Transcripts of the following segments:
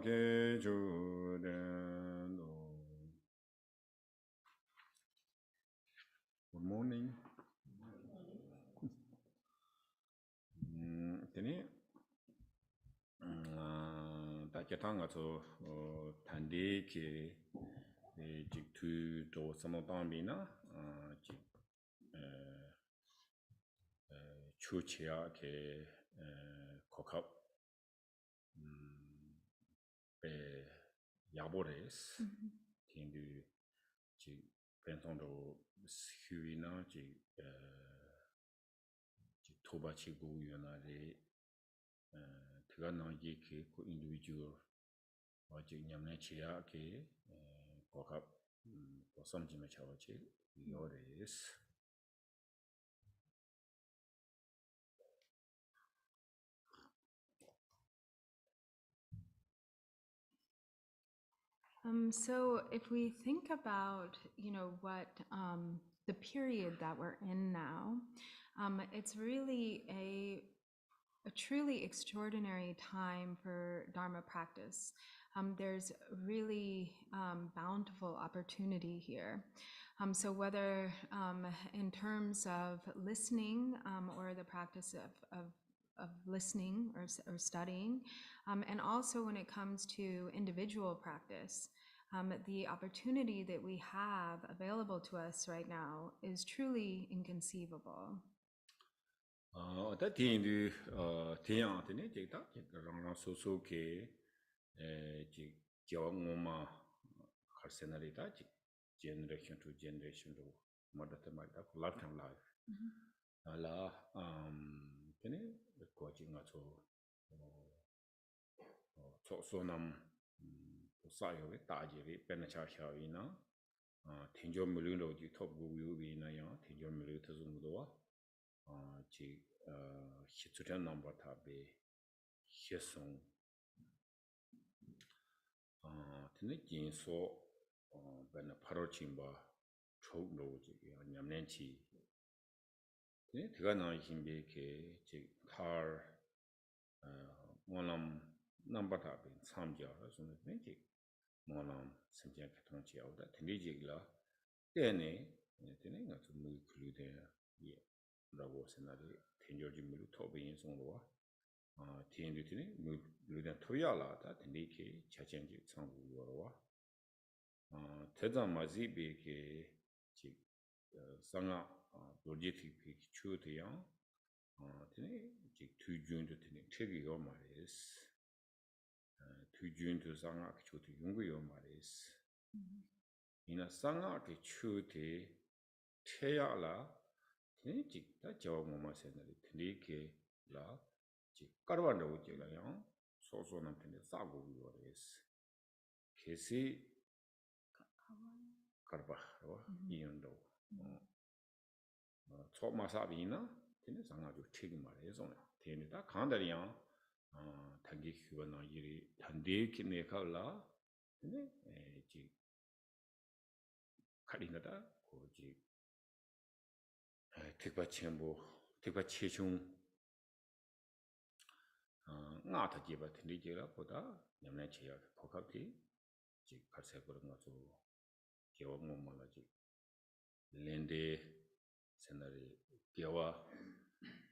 Good morning. Tene ta ketanga to tande ke jik tu to samotang na jik chu chia ke kokap yabores tindu jik penton do huina jik toba chigu yonare tiga nangi ke ko individual wajik nyamne chia ke kokap samjime chawache yores. So if we think about, what the period that we're in now, it's really a truly extraordinary time for Dharma practice. There's really bountiful opportunity here. So whether in terms of listening or the practice of listening or studying, and also when it comes to individual practice, the opportunity that we have available to us right now is truly inconceivable. Da tiendu tiang tene jikta rang so ke jik jawa ngoma kharsenari da jik generation to generation do madata magda lifetime life. La tene ko jinga so nam sa yo ge ta ji ge pen cha sha yi na tinjo mulung lo ji top gu yu bi na ya tinjo mulung ta zum do wa ji hitsutan number ta be hesong tene jin so ben paro chimba chok lo ji nyamnen chi tene tiga na yin be ke ji thar monam number ta be samja la so ne ji monam simjan katong chi awda tene ji la tene nga tu mu klu de ye rago senari tenjo ji mu to be yin song lo tiendu tene mu de toya la ta tene ke chachen ji chang bu yo wa teza ma zi be ke ji sanga doji ti pe chu de yang tene ji tu jun de tene chegi yo ma res tu jun de sanga chu de yung yo ma res ina sanga ke chu de cheya la tene ji ta jawa mo ma se na tene ke la ji karwan do ji la yang so so na tene sa go yo res kesi karba ro yin do so ma sa bi na tene sanga ju chegi ma res so tene ta kan da yang tangi kyuwa na yiri tande ki ne ka la tene ji karina da ko ji tikpa chenpo tikpa chechung nga ta jiba tende ji la koda nyamna cheya kokap ti ji karse kore nga zo gewa ngoma la ji lende senari gewa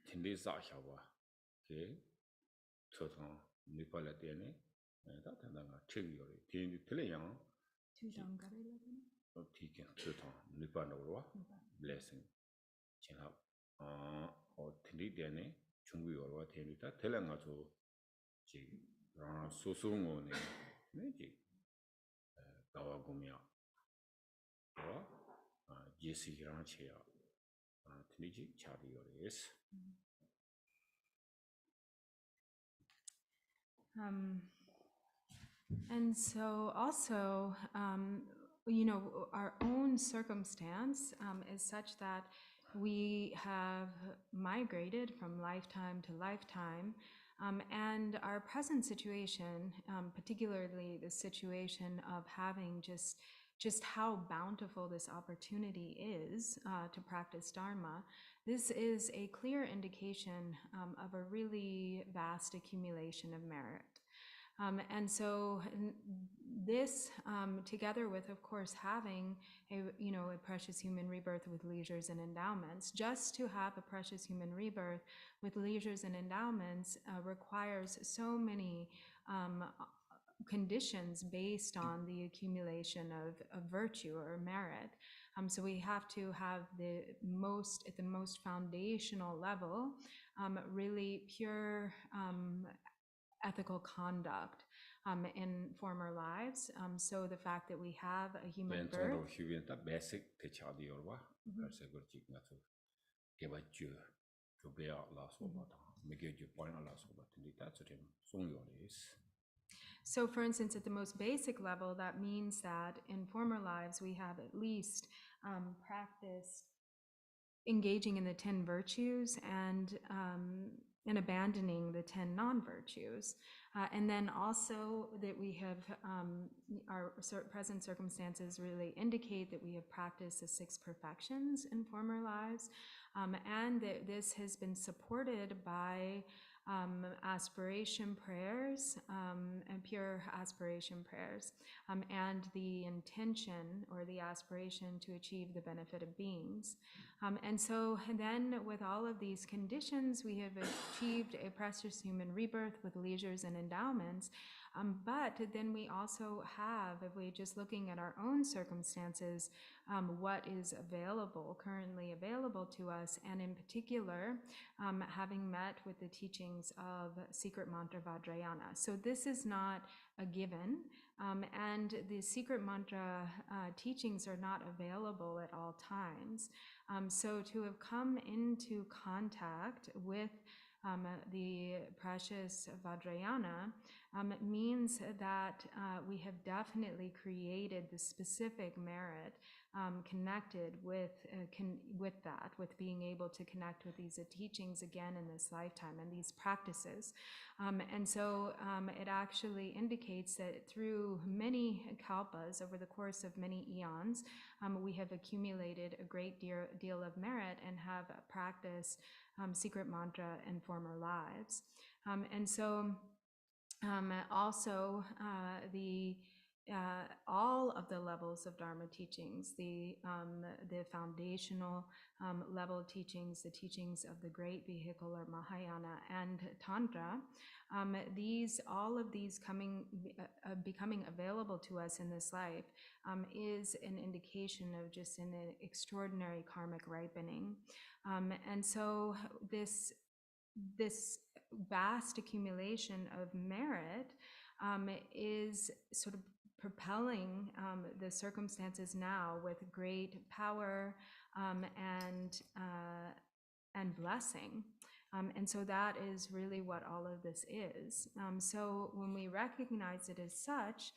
tende za xawa ke chotang nipa la tene da tanda nga chegi yore tende tele yang tiken chotang nipa na warwa blessing chenhap tende tene chungu yorwa tende ta tele nga zo ji rana soso ngo ne ji dawa gomya wa jesi rana cheya tende ji chadi yore es. And so also, our own circumstance is such that we have migrated from lifetime to lifetime, and our present situation, particularly the situation of having just how bountiful this opportunity is to practice Dharma, this is a clear indication of a really vast accumulation of merit. And so this, together with, of course, having a precious human rebirth with leisures and endowments, just to have a precious human rebirth with leisures and endowments requires so many conditions based on the accumulation of virtue or merit. So we have to have at the most foundational level, really pure ethical conduct in former lives. So the fact that we have a human birth. basic So, for instance, at the most basic level, that means that in former lives we have at least practiced engaging in the 10 virtues and abandoning the 10 non-virtues. And then also that we have, our present circumstances really indicate that we have practiced the 6 perfections in former lives, and that this has been supported by aspiration prayers, and pure aspiration prayers, and the intention or the aspiration to achieve the benefit of beings. And so then with all of these conditions, we have achieved a precious human rebirth with leisures and endowments. But then we also have, if we're just looking at our own circumstances, what is currently available to us, and in particular, having met with the teachings of Secret Mantra Vajrayana. So this is not a given, and the Secret Mantra teachings are not available at all times. So to have come into contact with the precious Vajrayana means that we have definitely created the specific merit connected with that, with being able to connect with these teachings again in this lifetime and these practices. And so it actually indicates that through many kalpas, over the course of many eons, we have accumulated a great deal of merit and have practiced secret mantra in former lives. And so also all of the levels of Dharma teachings, the foundational level teachings, the teachings of the great vehicle or Mahayana and Tantra, all of these becoming available to us in this life is an indication of just an extraordinary karmic ripening. And so this vast accumulation of merit is sort of propelling the circumstances now with great power and blessing. And so that is really what all of this is. So when we recognize it as such,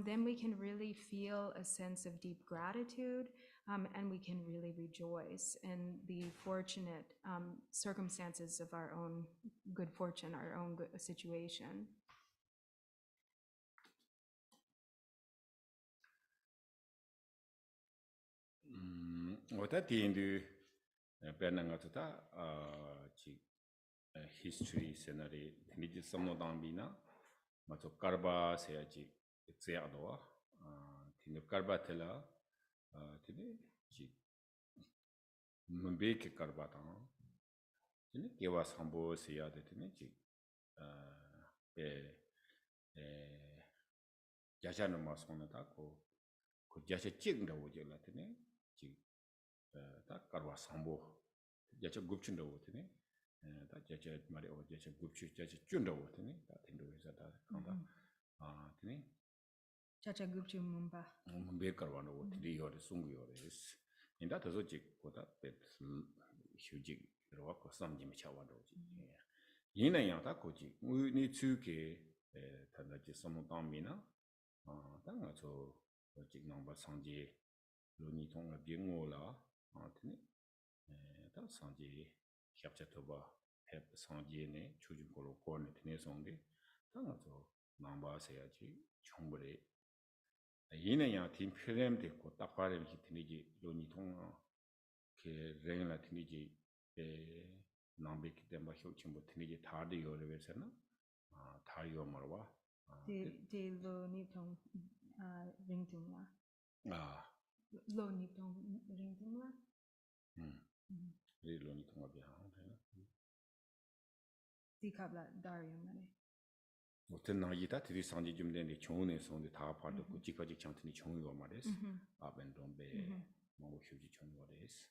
then we can really feel a sense of deep gratitude, and we can really rejoice in the fortunate circumstances of our own good fortune, our own good situation. History scenario tindi samno dambina mato karba se aji tse adwa tindi karba tela tindi ji mumbe ke karba ta tindi kewa sambo se ya de tindi ji jaja no ma sona ta ko jaja ching da wo je la tindi ji ta karba sambo jaja gupchin da wo tindi 다 제제 말이 어제서 굽치 제제 준다고 했더니 다 된도에서 다 간다 되니 자자 굽치 문바 문베 걸어는 어디 요래 송구요래스 인다 더서지 보다 배 휴지 들어갖고 쌈지 미쳐와도 얘는 다 고지 우리 추게 단다지 섬당미나 당아서 어직 넘버 상지 로니 통을 비응오라 되니 다 상지 캡처토바 해 상지에 추진고로 고는 드네송데 당아서 남바세야지 총벌에 얘네야 팀 프레임 되고 딱바를 히트니지 로니통 그 레인라 트니지 남베기 때문에 효침부 트니지 다들 요래서는 다요 말와 De lo nipong ringtung la. Lo nipong ringtung la. De lo nipong la biha. Di kabla daryam mare. 어떤 나이다 들이 상지 좀 되는데 좋은 성데 다 봐도 지까지 창틀이 좋은 거 말이스. 아벤동베 뭐 휴지 좋은 거레스.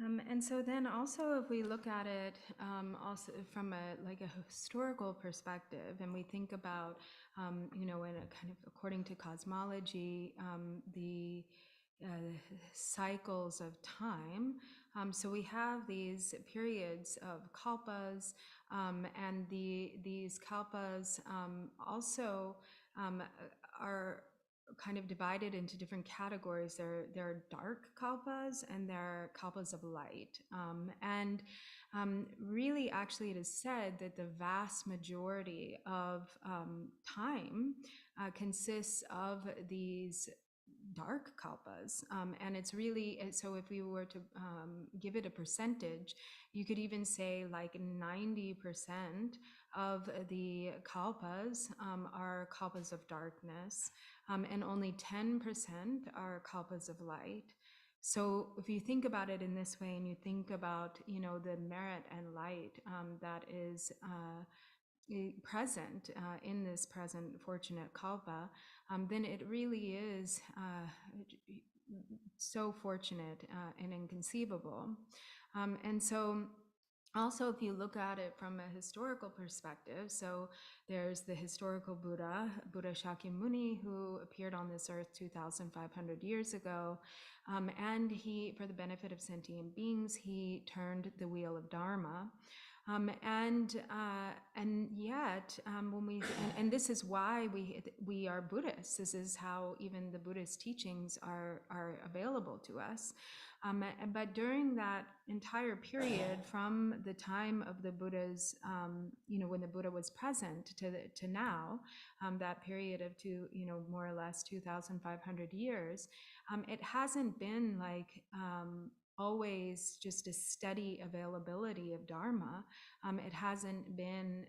And so then also if we look at it also from a historical perspective, and we think about in a kind of according to cosmology, the cycles of time. So we have these periods of kalpas, and these kalpas also are kind of divided into different categories. There are dark kalpas and there are kalpas of light. And really, actually, it is said that the vast majority of time consists of these dark kalpas, and it's really, so if we were to give it a percentage, you could even say like 90% of the kalpas are kalpas of darkness, and only 10% are kalpas of light. So if you think about it in this way, and you think about the merit and light that is present in this present fortunate kalpa, then it really is so fortunate and inconceivable. And so also, if you look at it from a historical perspective, so there's the historical Buddha Shakyamuni, who appeared on this earth 2,500 years ago, and he, for the benefit of sentient beings, he turned the wheel of Dharma. And yet, when we and this is why we are Buddhists. This is how even the Buddhist teachings are available to us. But during that entire period, from the time of the Buddha's, when the Buddha was present to now, that period of more or less 2,500 years, it hasn't been like always just a steady availability of Dharma. It hasn't been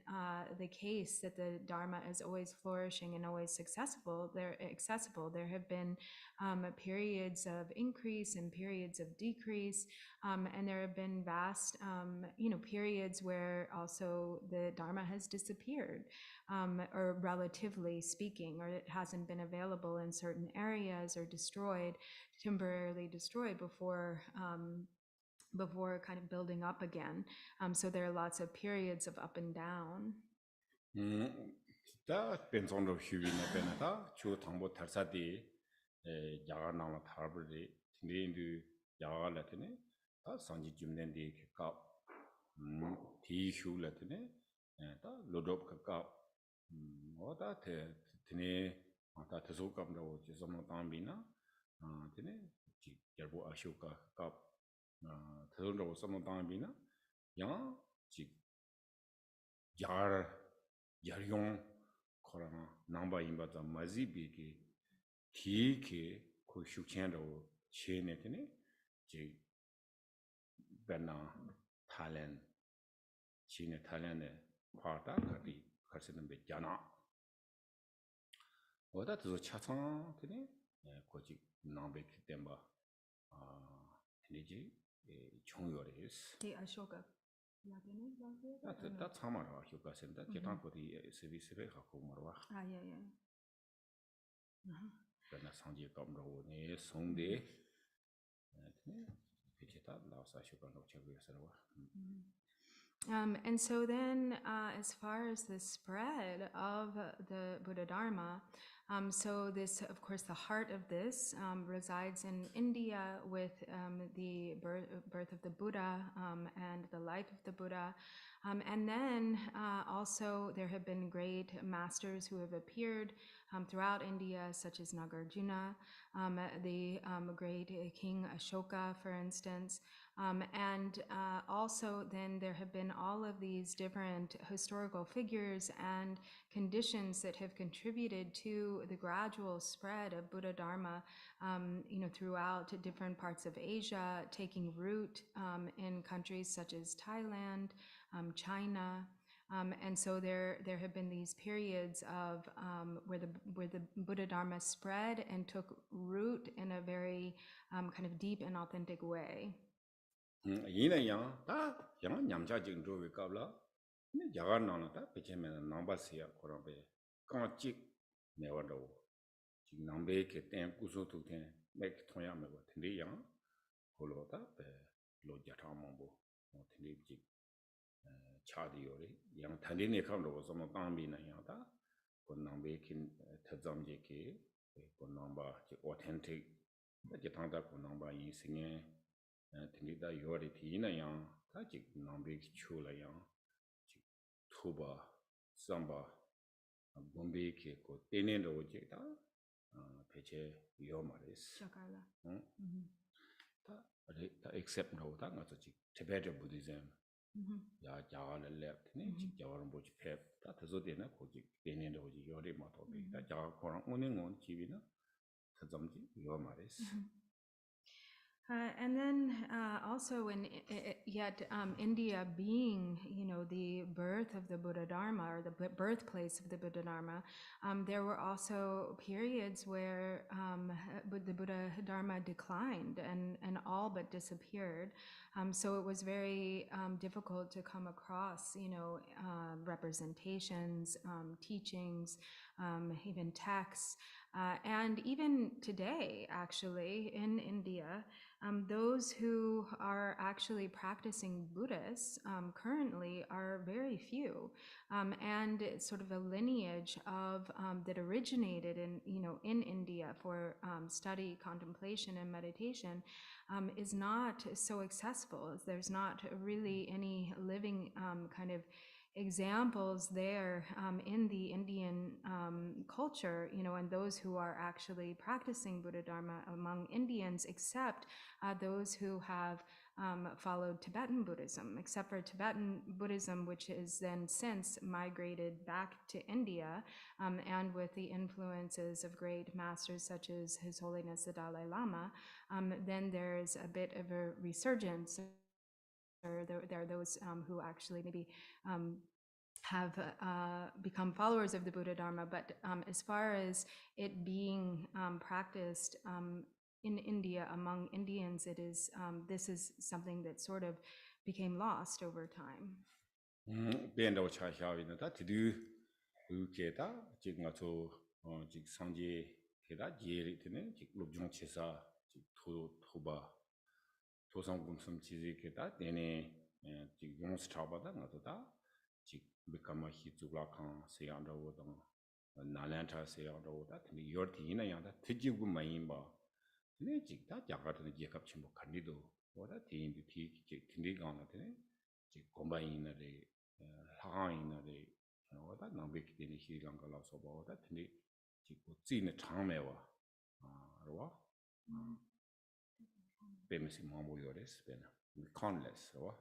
the case that the Dharma is always flourishing and always accessible. There have been periods of increase and periods of decrease, and there have been vast, periods where also the Dharma has disappeared, or relatively speaking, or it hasn't been available in certain areas or temporarily destroyed before kind of building up again. So there are lots of periods of up and down. 다 벤존로 휴비나 베나다 주 당보 탈사디 야가 나와 타버리 딘디 야가라테네 다 상지 줌넨디 카 디휴라테네 다 로드업 카 뭐다 테 드네 다 대소감도 지somno 담비나 드네 지 여보 아쇼카 카 대소로 somno 담비나 야지 야용 코로나 남바 임바자 마지비기 기게 그 슈첸로 체네테네 지 베나 탈렌 치네 탈렌에 파타 가디 가르치는 베잖아 어다 저 차창테네 고지 남베기 템바 테네지 총요레스 The Ashoka. 다 참아라 효과센다 계단거리 서비스를 갖고 말와 Yeah. 그러나 상지 감로네 송대 비치다 나와서 효과로 제거해서와 And so then, as far as the spread of the Buddha Dharma, so this, of course, the heart of this resides in India with the birth of the Buddha and the life of the Buddha. And then also there have been great masters who have appeared throughout India, such as Nagarjuna, the great King Ashoka, for instance. And also then there have been all of these different historical figures and conditions that have contributed to the gradual spread of Buddha Dharma, throughout different parts of Asia, taking root in countries such as Thailand, China. And so there have been these periods of where the Buddha Dharma spread and took root in a very kind of deep and authentic way. Yin and yang, da yang nyamcha jing zhuo wei kabla, yaga nana da peche mena namba siya korang pe kang jik mewa dawo. Jik nambe ke ten kuso tu ten mek thonya mewa tende yang kolo da pe lo jata mambo tende jik cha di yore. Yang tende ne kam dawo sama tangbi na yang da ko nambe kin tazam je ke ko namba jik authentic da jitang da ko namba yin singen tindi da yore ti ina yang ta jik nambe ki chula yang jik tuba samba bombe ke ko tenen ro jik da peche yo maris Shakala. ta accept ro ta nga jik Tibetan Buddhism ya jaga le lep ne jik jawaran bo jik pep ta tazo de na ko jik tenen ro jik yore ma to be ta jaga korang onen ngon jibi na ta zam jik yo maris. And then also India being, the birth of the Buddha Dharma, or the birthplace of the Buddha Dharma, there were also periods where the Buddha Dharma declined and all but disappeared. So it was very difficult to come across, representations, teachings, even texts. And even today, actually, in India, those who are actually practicing Buddhists currently are very few, and it's sort of a lineage of that originated in India for study, contemplation, and meditation is not so accessible. There's not really any living kind of examples there in the Indian culture, and those who are actually practicing Buddha Dharma among Indians, except those who have followed Tibetan Buddhism, except for Tibetan Buddhism, which has then since migrated back to India, and with the influences of great masters such as His Holiness the Dalai Lama, then there's a bit of a resurgence. Or there are those who actually maybe have become followers of the Buddha Dharma, but as far as it being practiced in India among Indians, this is something that sort of became lost over time. Bendo cha xiawi na ta tidu u ke ta jik nga cho jik sangje ke da jeri tene jik lobjong chesa jik thoba thosang gumsum chizi ke ta tene jik yong straba da nga to ta jik bikama hi zubla khang se yang da wo dang nalan cha se yang da wo da tene yor ti ina yang da tiji gu ma yin ba tene jik ta jaga tene je kap chimbo khandi do wo da ti yin ti jik tindi gang na tene jik gomba yin na de 하강 있는데 어다 남백 되는 시간 걸어서 보다 근데 지금 찌는 장매와 알아 베미시 마모 요레스 베나 컨레스 와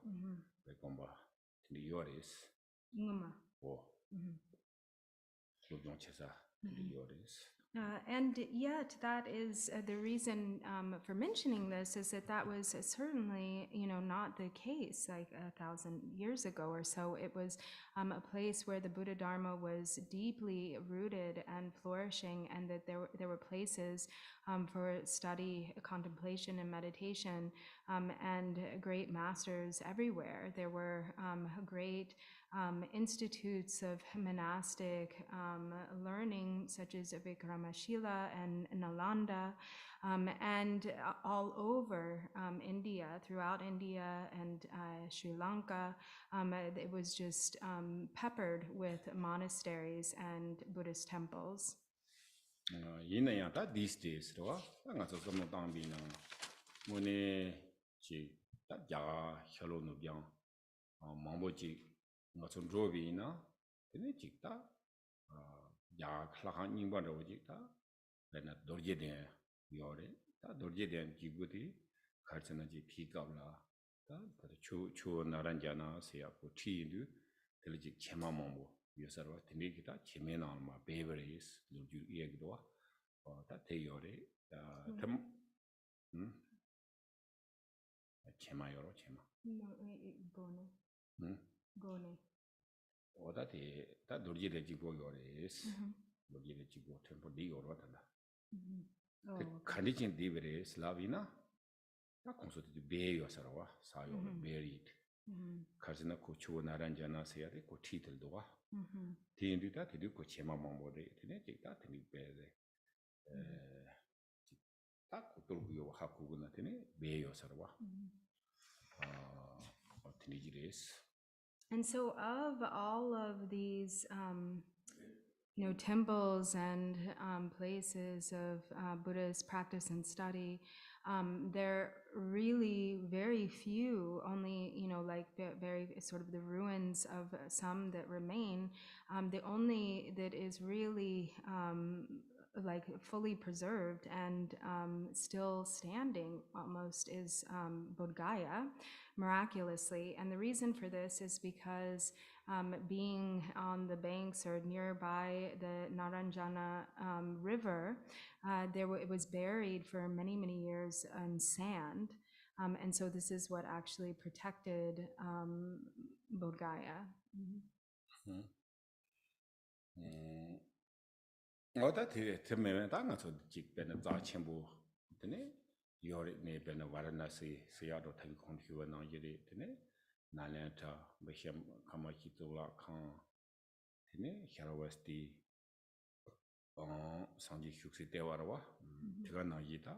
베콤바 근데 요레스 오 소종 체사 근데 요레스 And yet, that is the reason for mentioning this, is that was certainly, not the case like 1,000 years ago or so. It was a place where the Buddha Dharma was deeply rooted and flourishing, and that there were places for study, contemplation, and meditation, and great masters everywhere. There were great institutes of monastic learning, such as Vikramashila and Nalanda, and all over India, throughout India and Sri Lanka. It was just peppered with monasteries and Buddhist temples. These days, nga so some tang bi na mo ne chi ta ja hello no byang mambo chi nga so ro bi na tene chi ta ja khla han ning ba ro chi ta na dorje de yore ta dorje de ji gu ti khar chana ji phi ka la chu naranjana se ya ko ti ndu telji chema mambo yosarwa tini kita cheme na ma beveries lu ju ye gdo ta te yore tam chema yoro chema Gone. Gone. oda te ta dorji de jigo yores dorji de jigo tempo di yoro ta khandi chin di vere slavina ta konso de be yosarwa sa yoro buried 가지나 고추 나란자나 세야데 고 티들도와 티인디다 티디 고 체마 몽보데 티네 직다 티니 베데 딱 고돌고요 하고구나 티네 베요 서와 티니지레스. And so of all of these temples and places of Buddhist practice and study, they're really very few, only, like very sort of the ruins of some that remain. The only that is really like fully preserved and still standing almost is Bodh Gaya, miraculously. And the reason for this is because being on the banks or nearby the Naranjana river, it was buried for many, many years in sand. And so this is what actually protected Bodh Gaya. 어다 때문에 당가서 직배는 자침부 되네 요리 네배는 와라나시 시야도 타기 콘티와 나이리 되네 나란타 베힘 카마키토라 칸 되네 샤라와스티 상지 휴식 대화라와 제가 나이다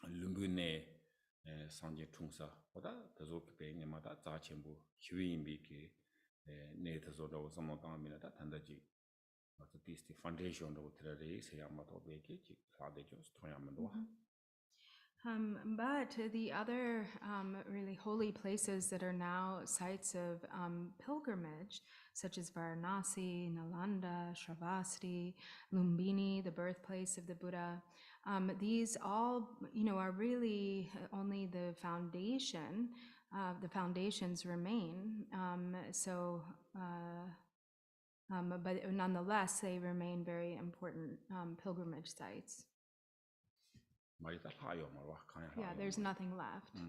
lumbu네 상지 통사 보다 더조 배님마다 자침부 휴인비게 네더조도 somotам이나다 단다지 this the foundation of the Sayamato Beki, Father Jones, Toyamando. But the other really holy places that are now sites of pilgrimage, such as Varanasi, Nalanda, Shravasti, Lumbini, the birthplace of the Buddha, these all, are really only the foundation. The foundations remain. But nonetheless, they remain very important pilgrimage sites. Yeah, there's nothing left.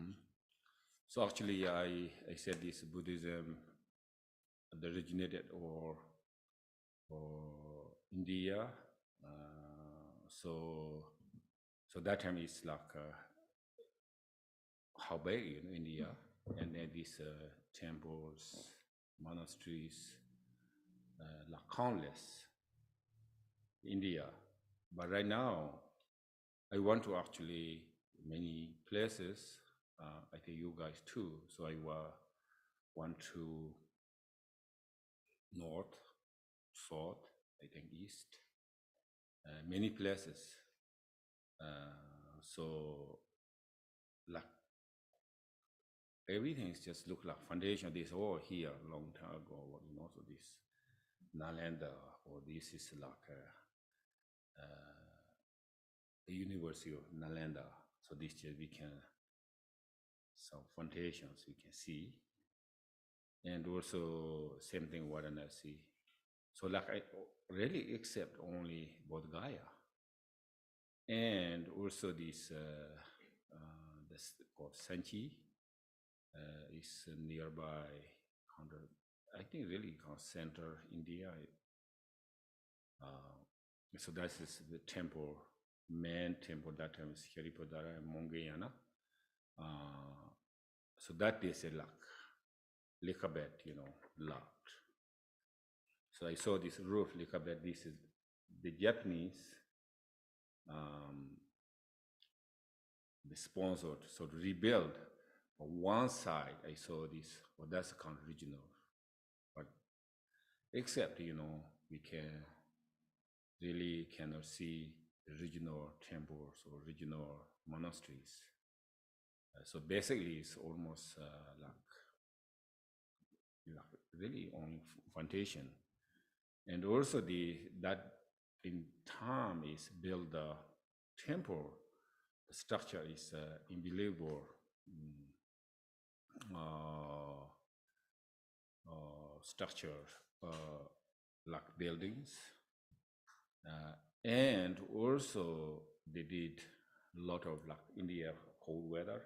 So actually, I said this Buddhism originated or India. So that time is like how big in India, and then these temples, monasteries. Like countless India, but right now I want to actually many places. I think you guys too. So I want to north, south, I think east, many places. So like everything is just look like foundation. This all here long time ago, so this. Nalanda, or this is like the University of Nalanda. So this year we can some foundations we can see, and also same thing Varanasi. So like I really accept only Bodh Gaya, and also this called Sanchi is nearby 100. I think really center India. So that is the temple, main temple. That time is Haripadara and Mongayana. So that is a Likabet, locked. So I saw this roof Likabet. This is the Japanese, the sponsored, so to rebuild. On one side, I saw this, well, that's kind of regional. But except, we cannot see regional temples or regional monasteries. So basically, it's almost like really only foundation. And also that in time is build the temple, the structure is unbelievable. structure, like buildings, and also they did a lot of like India cold weather.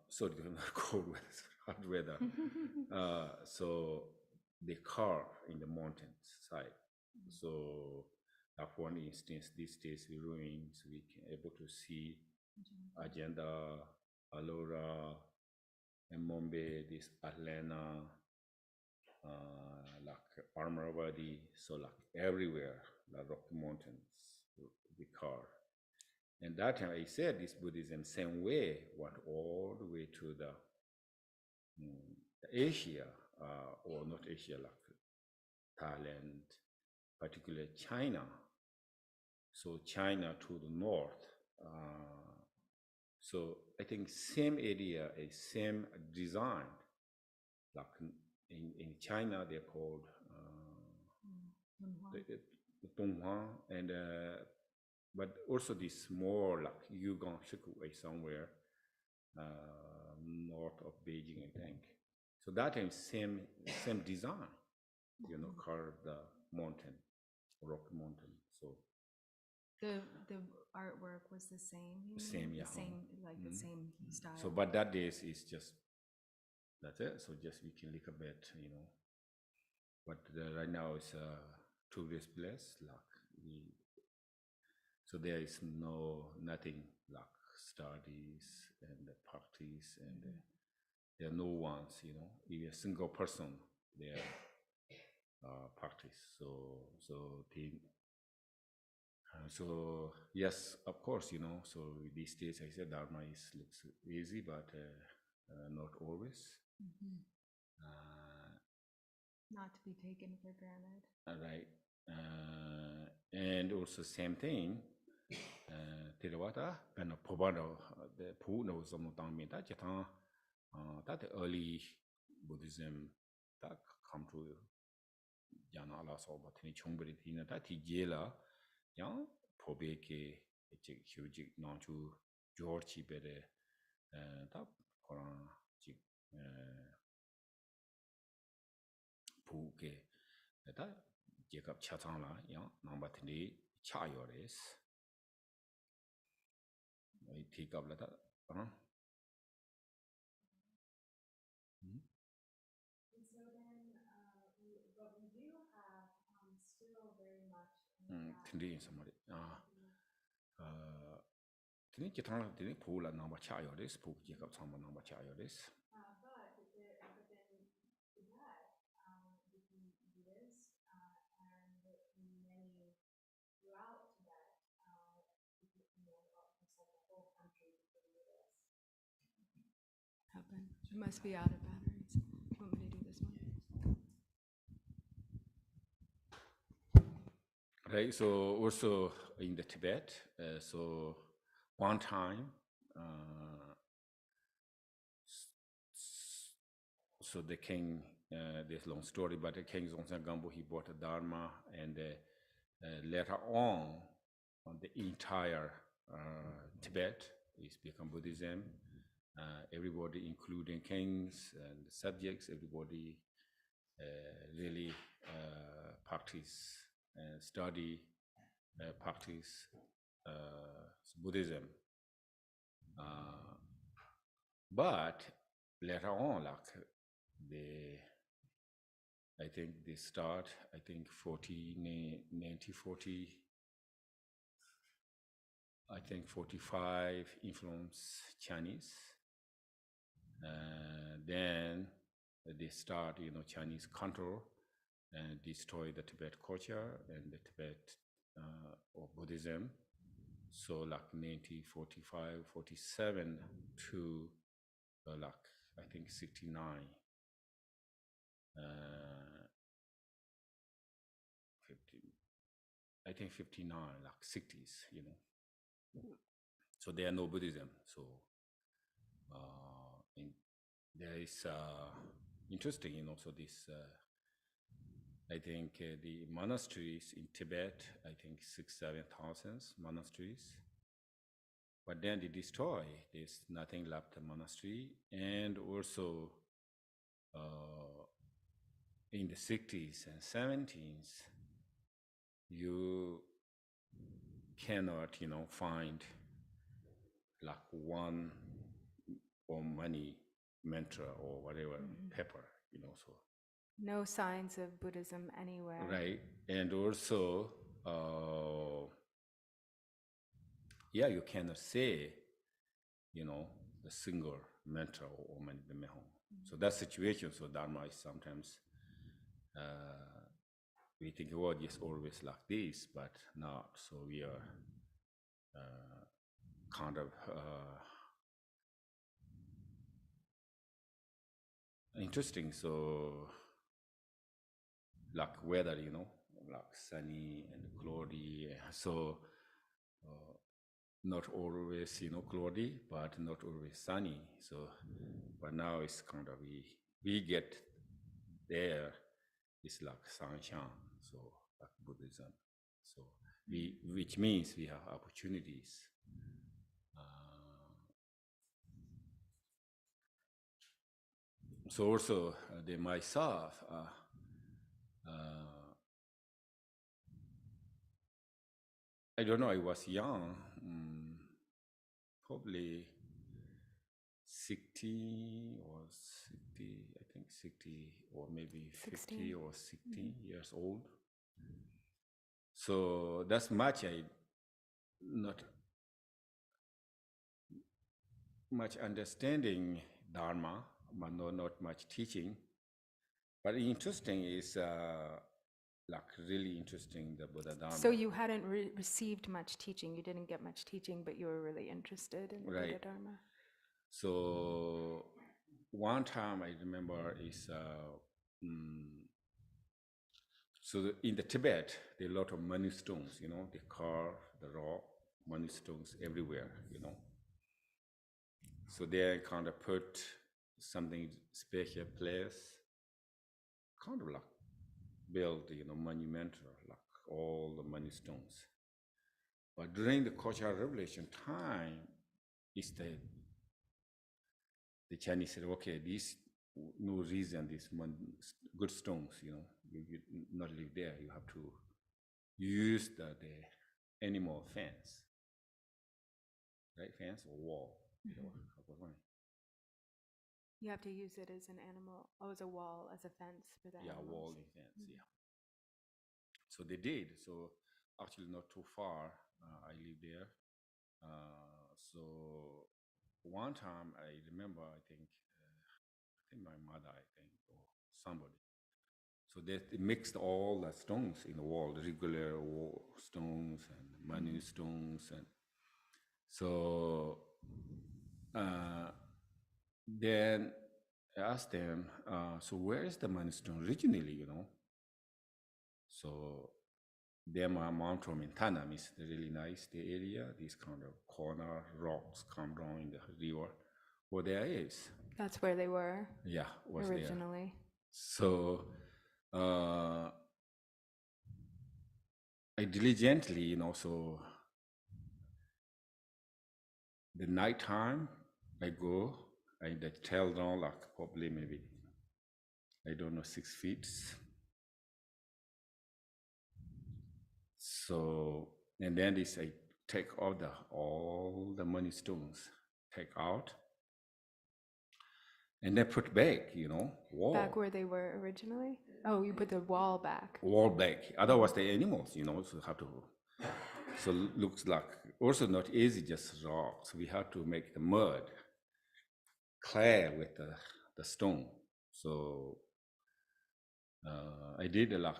Sorry, not cold weather, hot weather. So they carve in the mountains side. So, like for instance, these days the ruins we can able to see Agenda, Alora, and Mumbai, this Atlanta, like Armoravati, so like everywhere, like Rocky Mountains, we carve. And that time I said this Buddhism same way went all the way to the Asia, or not Asia, like Thailand, particularly China. So China to the north. So I think same area, a same design. Like in China, they're called the Donghua, and but also this more like Yugong Shikuwei somewhere north of Beijing, I think. So that time same design, carve the mountain, rock mountain. So the artwork was the same. Same, yeah. The same, like the same style. So, but that days is just that's it. So just we can look a bit, But right now it's a tourist place, like we. So there is nothing like studies and parties, and there are no ones, even a single person there parties. So yes, of course, So these days, I said Dharma looks easy, but not always. Not to be taken for granted. Right. And also same thing. Theravada, and Pobano, the Pu knows some Dhammi, that Jatan, that early Buddhism that come to Jana Allah Soba, Tini Chumbri, Tina, that Jela, Yang, Pobeke, Huge, Nanchu, George, Bede, that Koran, Puke, that Jacob Chatana, Yang, number 3, Chayores. I take up that. And so then, but we do have still very much. Today, somebody. Didn't get on, didn't pull a number child, this pool, Jacob, some number child, this. But then to that, we can do this, and many throughout Tibet, almost like the whole country can do this. Happen. It must be out of batteries. You want me to do this one? Right, so also in the Tibet, so one time, so the king, this long story, but the king Zongsan Gambo, he bought a Dharma, and later on the entire Tibet is become Buddhism. Everybody, including kings and subjects, everybody really practice and study, practice Buddhism. But later on, like I think they start, 1940, I think 45 influence Chinese. Then they start, Chinese control and destroy the Tibet culture and the Tibet or Buddhism. So like 1945, 47 to like I think 69. 59, like 60s, So there are no Buddhism. So there is interesting, so this, I think the monasteries in Tibet, I think 6,000-7,000 monasteries. but then they destroy. There's nothing left the monastery, and also in the 60s and 70s, you cannot, find like one or many mantra or whatever paper, so. No signs of Buddhism anywhere. Right, and also, you cannot say, the single mantra or many the mehong. So that situation, so Dharma is sometimes, we think, oh, it's always like this, but not. So we are kind of interesting. So like weather, like sunny and cloudy. So not always, cloudy, but not always sunny. So, but now it's kind of, we get there, it's like sunshine. So like Buddhism. So which means we have opportunities. So also myself, I don't know, I was young, probably 60 or 60, I think 60 or maybe 50 16. Or 60 years old. So that's much not much understanding Dharma, but not much teaching. But interesting is like really interesting, the Buddha Dharma. So you hadn't received much teaching, you didn't get much teaching, but you were really interested in the Buddha Dharma. So one time I remember is, so in the Tibet, there are a lot of money stones, they carve the rock, money stones everywhere, So they kind of put something special place, kind of like build, monumental, like all the money stones. But during the Cultural Revolution time, is the Chinese said, okay, this no reason these good stones, you not live there. You have to use the animal fence, right? Fence or wall. You have to use it as an animal, as a wall, as a fence for the animals. Yeah, wall and fence, yeah. So they did. So actually not too far, I live there. So one time I remember, I think my mother, or somebody. So they mixed all the stones in the wall, the regular wall stones and money stones. And so then I asked them, so where is the money stone originally, So then my mom told me Tanam is really nice, the area, these kind of corner rocks come down in the river. Well, there is. That's where they were. Yeah, was originally. There. So I diligently, so the night time I go, I tell down like probably maybe, I don't know, 6 feet. So, and then this I take all the money stones, take out, and then put back, wall. Back where they were originally? Oh, you put the wall back. Wall back. Otherwise, the animals, so have to. So looks like also not easy, just rocks. We have to make the mud clear with the stone. So I did like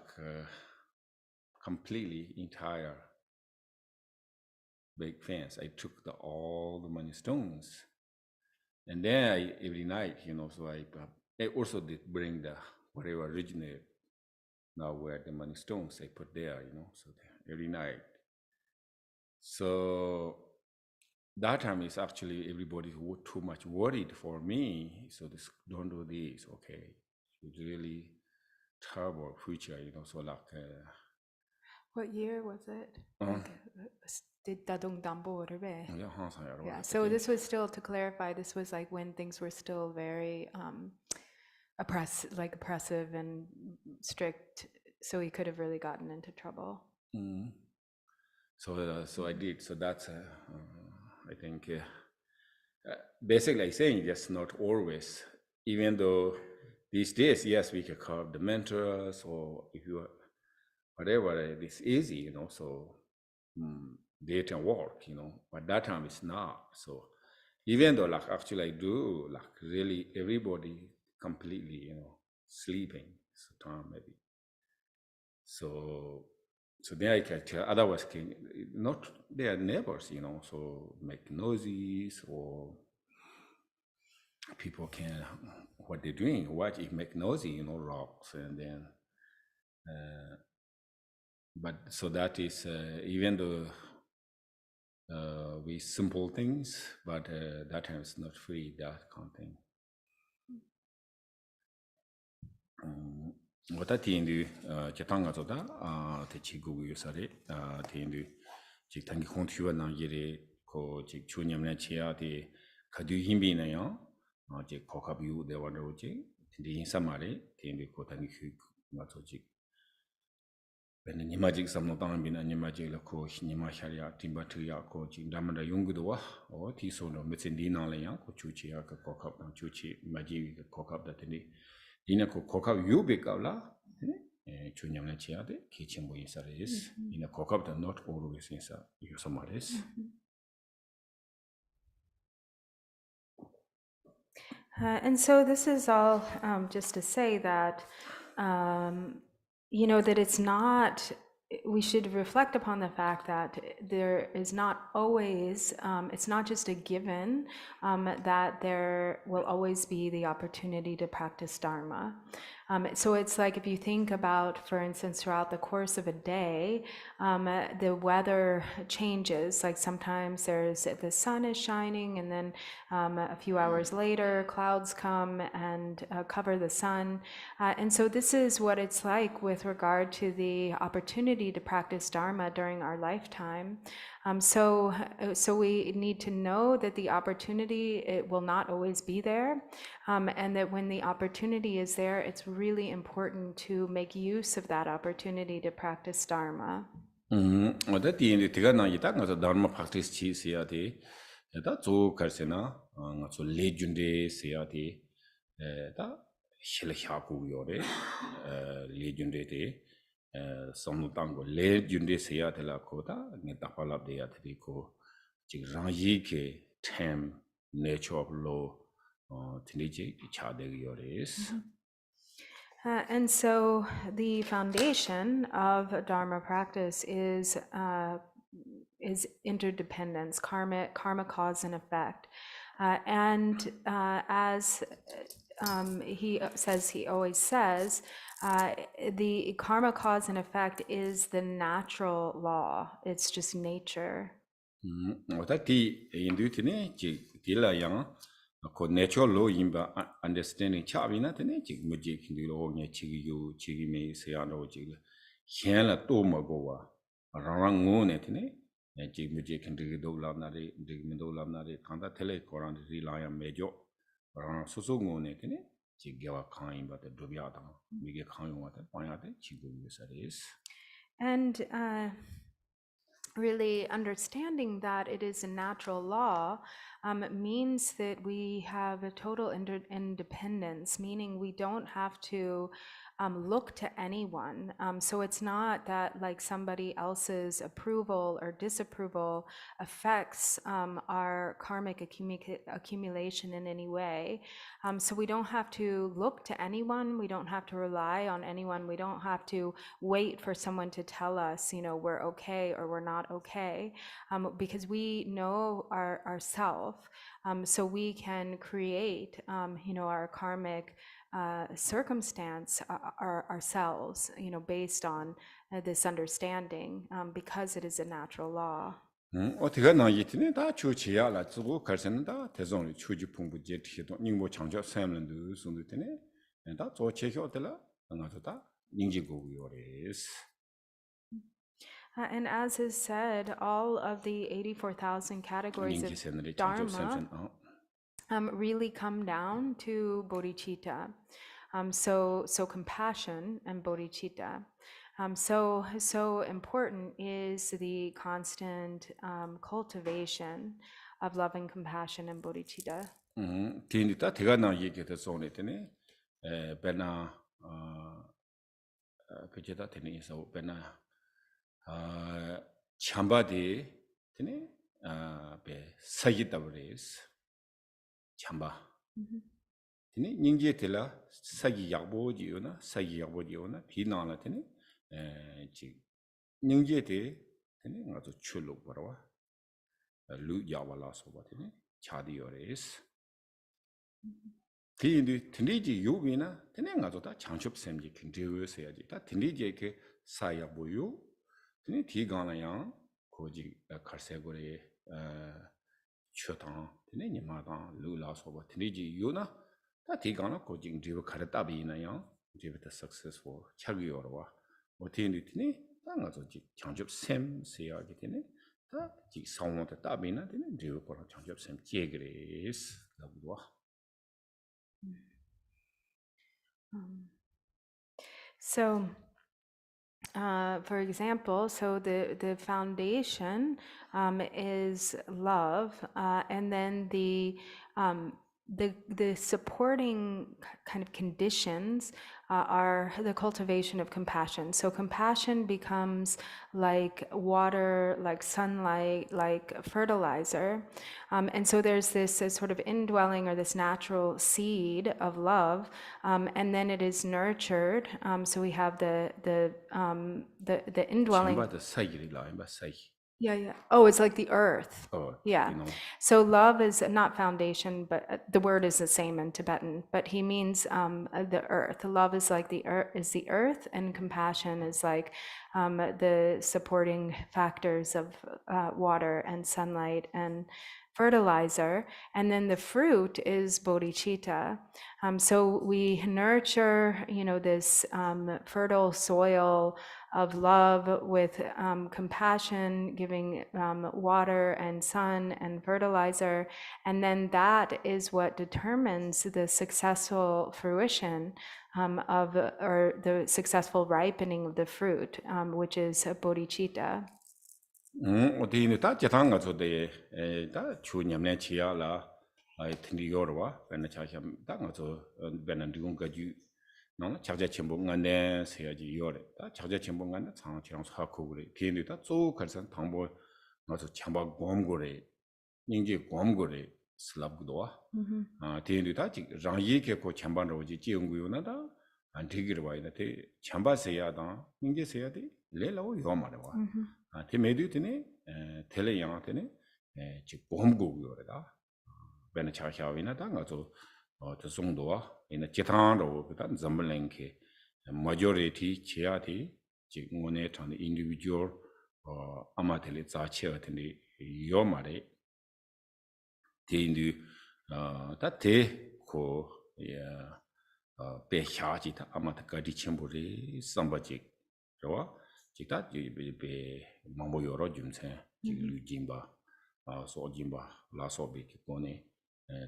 completely entire big fence. I took all the money stones, and then every night, so I also did bring the whatever original now where the money stones I put there, so every night. So that time is actually everybody too much worried for me. So this, don't do this, okay? It's really terrible future, so like. What year was it? Did Dadong Dambo Rebe? Yeah, so this was still, to clarify, this was like when things were still very oppressive and strict, so he could have really gotten into trouble. So I did. So that's, I think, basically saying just not always, even though these days, yes, we can carve the mentors, or if you, whatever, it's easy, so they can work, but that time it's not. So even though like actually I do like really everybody completely, sleeping time maybe. So then I can tell, otherwise not their neighbors, so make noises, or people can, what they're doing, watch it make noisy, rocks, and then, but so that is, even though we simple things, but that time is not free, that kind of thing. Wata tiendu jatanga zoda te chigu yusare tiendu jik tangi khontiwa na yere ko jik chunyamna chia de kadu himbi na yang jik kokab yu de wano jik tindi insamare tiendu ko tangi khu nga zo jik bende nima jik samno tangan bina nima jik la ko nima sharia timba tuya ko jik damanda yungudu wa o ti so no mitsindi na la yang ko chuchi ya ka kokab na chuchi maji ka kokab da tindi Ina ko kokab yubik la chunyamna chiade kichimbo insaris. Ina kokab da not always insa yusamaris. And so this is all just to say that, that it's not, we should reflect upon the fact that there is not always, it's not just a given that there will always be the opportunity to practice Dharma. So it's like if you think about, for instance, throughout the course of a day, the weather changes. Like sometimes the sun is shining, and then a few hours later, clouds come and cover the sun. And so this is what it's like with regard to the opportunity to practice Dharma during our lifetime. So we need to know that the opportunity, it will not always be there, and that when the opportunity is there, it's really important to make use of that opportunity to practice Dharma. Oda tiende tiga na yita nga Dharma practice chi siya de da zo karsena nga zo lejunde siya de da shila xaku yore lejunde de somno tango lejunde siya de la ko da nga tapalab de ya de ko jig rangyi ke tem nature of law tindi ji cha de yores. And so the foundation of Dharma practice is interdependence, karma cause and effect. And as he always says, the karma cause and effect is the natural law. It's just nature. Otati indutine jila yang ko natural law imba understanding chabina tene jig mujik ndilo nya chigi yu chigi me seya no jig hian to ma go wa rang ngo ne tene jig mujik ndigi do la na re jig me do la na re thanda tele koran ri la ya me jo rang so so ngo ne tene jig ya khain ba de do bya da mi ge khain wa ta pa ya de chigu yu sa is. And really understanding that it is a natural law means that we have a total independence, meaning we don't have to look to anyone. So it's not that like somebody else's approval or disapproval affects our karmic accumulation in any way. So we don't have to look to anyone. We don't have to rely on anyone. We don't have to wait for someone to tell us, we're okay or we're not okay, because we know ourself. So we can create, our karmic circumstance ourselves, based on this understanding, because it is a natural law. 어떻게 나 이트네 다 주치야 라 주고 갈선다 대성 추지 풍부 제티도 닝모 창조 샘는도 손도테네 다 조체효들라 나서다 닝지고 요레스. And as is said, all of the 84,000 categories of Dharma really come down to bodhicitta. So compassion and bodhicitta. So important is the constant cultivation of loving compassion and bodhicitta. Tinita Tigana Yiki sonetene, Bena Pejeta Teni, so Bena Chamba de Tene, Be Sayitavres Chamba. Tene, Ninja Tilla, Sagi Yabo Diona, Sagi Yabo Diona, Tinala Tene, Ninja te, Tene, not to Chulu Barawa, Lu Yavala Sobatene, Chadi Ores. Tindiji yuwina, tene nga zo ta changchup semji kintiyo seyaji. Ta tindiji ke saya boyu, tene ti gana yang koji karse gore chotang, tene nima tang lu la soba. Tindiji yu na, ta ti gana koji kintiyo karatabi na yang, kintiyo ta successful chagi yorwa. O tindi tene, ta nga zo jik changchup sem seyaji tene, ta jik sawon ta tabi na, tene kintiyo kora changchup sem jegres, labudwa. So, for example, so the foundation is love, and then the supporting kind of conditions are the cultivation of compassion. So compassion becomes like water, like sunlight, like fertilizer. And so there's this sort of indwelling or this natural seed of love, and then it is nurtured. So we have the indwelling. Yeah. Oh, it's like the earth. Oh, yeah. You know. So love is not foundation, but the word is the same in Tibetan. But he means the earth. Love is like the earth, and compassion is like the supporting factors of water and sunlight and fertilizer. And then the fruit is bodhicitta. So we nurture, this fertile soil of love with compassion, giving water and sun and fertilizer. And then that is what determines the successful fruition or the successful ripening of the fruit, which is bodhicitta. 어디는 다 제탕가 저데 다 추냠내 치야라 아이 튼디요르와 베나 차샴 땅가서 베나 누군가주 너나 자자 첨봉간에 세야지 요래 다 자자 첨봉간에 상치랑 사고 그래 뒤에 다 쪼갈선 당보 가서 참바 곰고래 닝지 곰고래 슬랍고도와 아 뒤에 다 장예게 고 참반로지 지용구요나다 안 되기를 와야 돼 참바세야다 닝지 세야돼 레라고 요마래와 temedu tene tele yang tene chi bomgo yoreda bena cha xawina da nga zo de zongdo wa ina jitan ro da zambleng ke majority chia ti ji ngone tan individual amatele za che tene yo mare te indu da te ko ya be xa ji ta amata ka di chembo re samba ji ro 직다 배 망보 여러 줌세 지루 짐바 소 짐바 라소비 기본에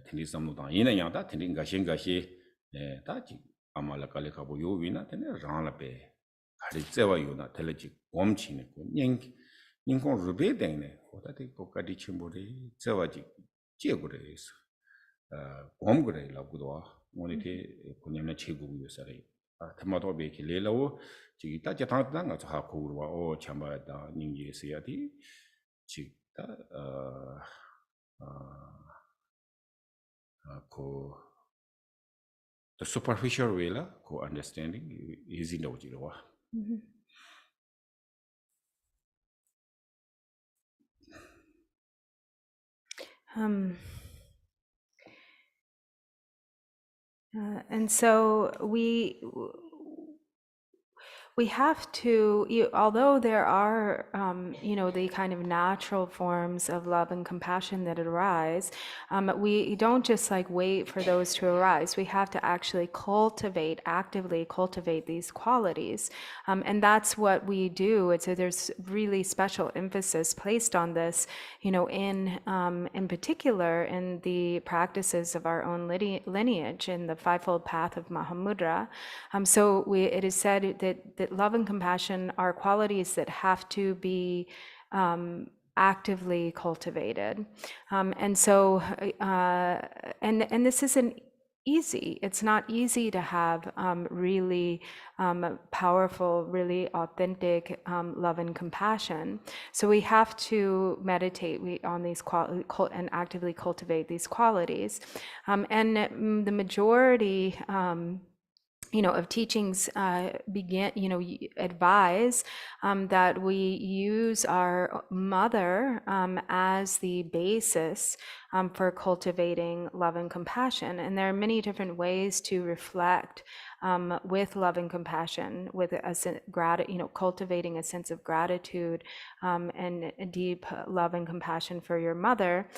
텐디 삼노다 이나 양다 텐디 가신가시 다지 아마라 칼레카보 요위나 텐데 라라베 가리 째와 요나 텔레지 곰치네 닝 닝고 루베데네 고다티 고카디 침보리 째와지 째고레스 곰고레 라고도 모니테 고냐나 체고고요사레 타마도베 킬레라오 지기 따제 당당가 저 하고르와 오 참바다 닝예스야디 지다 고 the superficial way la ko understanding is in the jiwa And so we have to, although there are, the kind of natural forms of love and compassion that arise, we don't just like wait for those to arise. We have to actually actively cultivate these qualities. And that's what we do. There's really special emphasis placed on this, in particular in the practices of our own lineage in the fivefold path of Mahamudra. So it is said that love and compassion are qualities that have to be actively cultivated. And so, and this isn't easy. It's not easy to have really powerful, really authentic love and compassion. So we have to meditate on these and actively cultivate these qualities. And the majority of teachings advise that we use our mother as the basis for cultivating love and compassion. And there are many different ways to reflect with love and compassion, with cultivating a sense of gratitude and a deep love and compassion for your mother,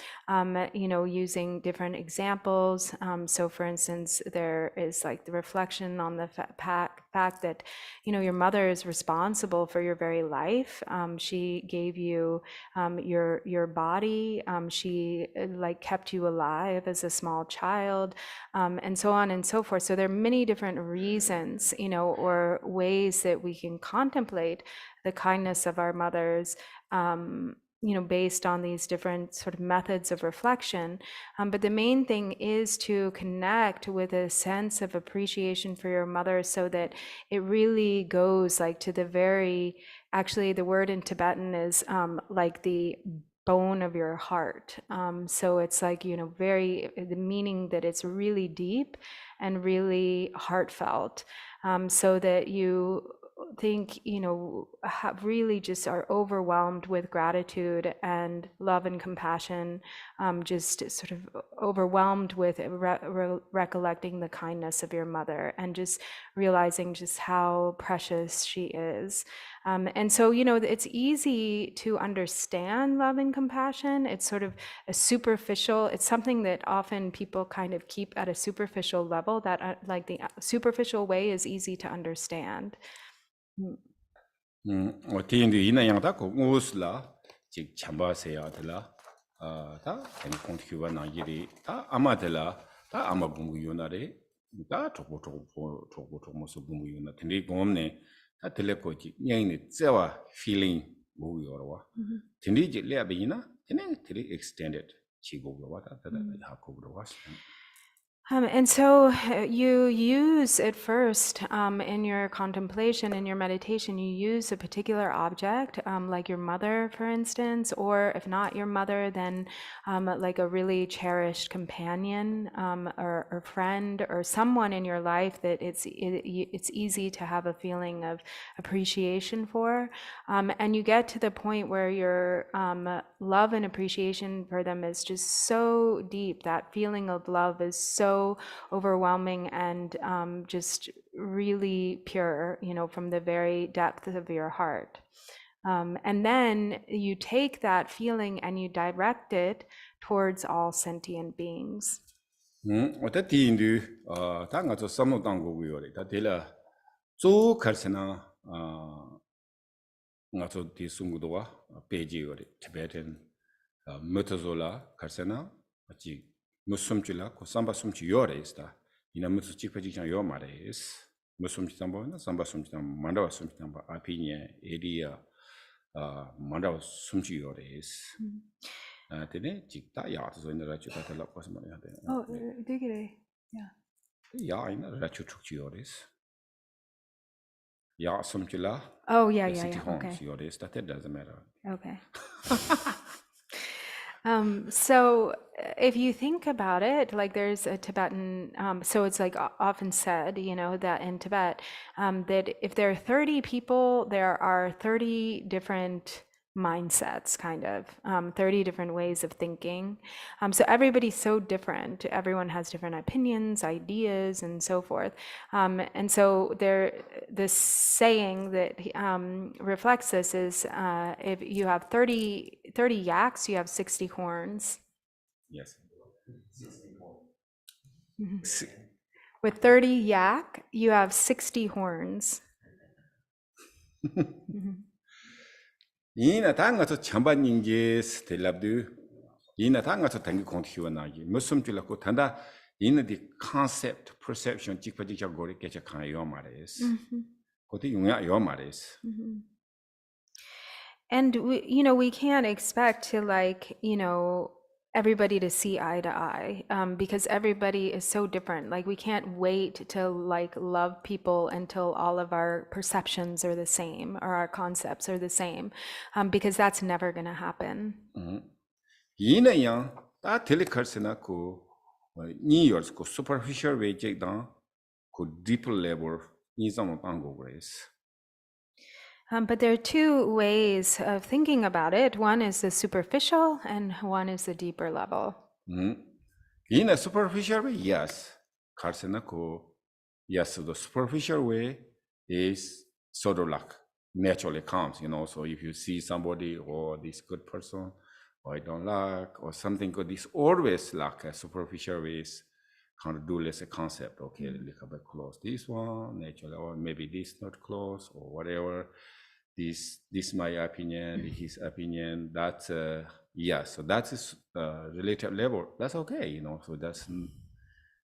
using different examples. So for instance, there is like the reflection on the fact that, your mother is responsible for your very life. She gave you your body. She kept you alive as a small child, and so on and so forth. So there are many different reasons, or ways that we can contemplate the kindness of our mothers, based on these different sort of methods of reflection. But the main thing is to connect with a sense of appreciation for your mother, so that it really goes to the very, actually the word in Tibetan is like the bone of your heart. So it's the meaning that it's really deep and really heartfelt, so that you think, really just are overwhelmed with gratitude and love and compassion, just sort of overwhelmed with recollecting the kindness of your mother and just realizing just how precious she is. And so, it's easy to understand love and compassion. It's sort of it's something that often people kind of keep at a superficial level, that the superficial way is easy to understand. 어떻게 이나 양다 고스라 직 참바세야들라 다 아니 콘티큐바 나기리 다 아마들라 다 아마 bungu요나레 다 조고모서 bungu요나 근데 공업네 다 들레코지 냥이 째와 feeling 뭐요라와 근데 지 레아비나 근데 되게 extended 지고가 다 하고로 왔어. And so you use at first in your contemplation, in your meditation, you use a particular object, like your mother, for instance, or if not your mother, then like a really cherished companion or friend or someone in your life that it's easy to have a feeling of appreciation for. And you get to the point where your love and appreciation for them is just so deep. That feeling of love is so overwhelming and just really pure, from the very depth of your heart. And then you take that feeling and you direct it towards all sentient beings. 어떻게 인도 당가서 섬노당고고요래 다 데라 조 갈세나 ngaso di sungudowa pejiore Tibetan metazola 갈세나 아치 musumchila ko samba sumchi yore sta ina musu chipaji chan yo mares musumchi tambo samba sumchi tam mandawa sumchi tamba apinya area mandawa sumchi yore is tene chikta ya so ina rachu ta la pas ma ya de Oh, digere. Yeah. ya ina rachu chukchi yore is ya sumchila Oh, yeah. Okay. Yore is that doesn't matter. Okay. So if you think about it, there's a Tibetan, so it's often said, that in Tibet, that if there are 30 people, there are 30 different mindsets, kind of 30 different ways of thinking. So everybody's so different. Everyone has different opinions, ideas, and so forth. And so the saying that reflects this is if you have 30 yaks, you have 60 horns. Yes. With 30 yak, you have 60 horns. 이나 당가서 전반 인지 스텔랍드 이나 당가서 당기 kontiwa 나기 무슨 줄라고 단다 이나디 concept perception 직파직자 고리 깨져 가요 말이스. 그것도 용야 요 말이스. And we can't expect to everybody to see eye to eye because everybody is so different. Like we can't wait to love people until all of our perceptions are the same or our concepts are the same because that's never going to happen. 이나양 다 텔레컬스나 그 니어스 그 superficial way 잭다 그 deep level 이상은 방고 그래스. But there are two ways of thinking about it. One is the superficial and one is the deeper level. In a superficial way, yes. Yes, the superficial way is sort of like naturally comes, so if you see somebody or this good person or I don't like or something good, this always like a superficial ways kind of do less a concept, okay, look a bit close this one, naturally, or maybe this not close or whatever. This my opinion, his opinion, that's so that's relative level, that's okay, so that's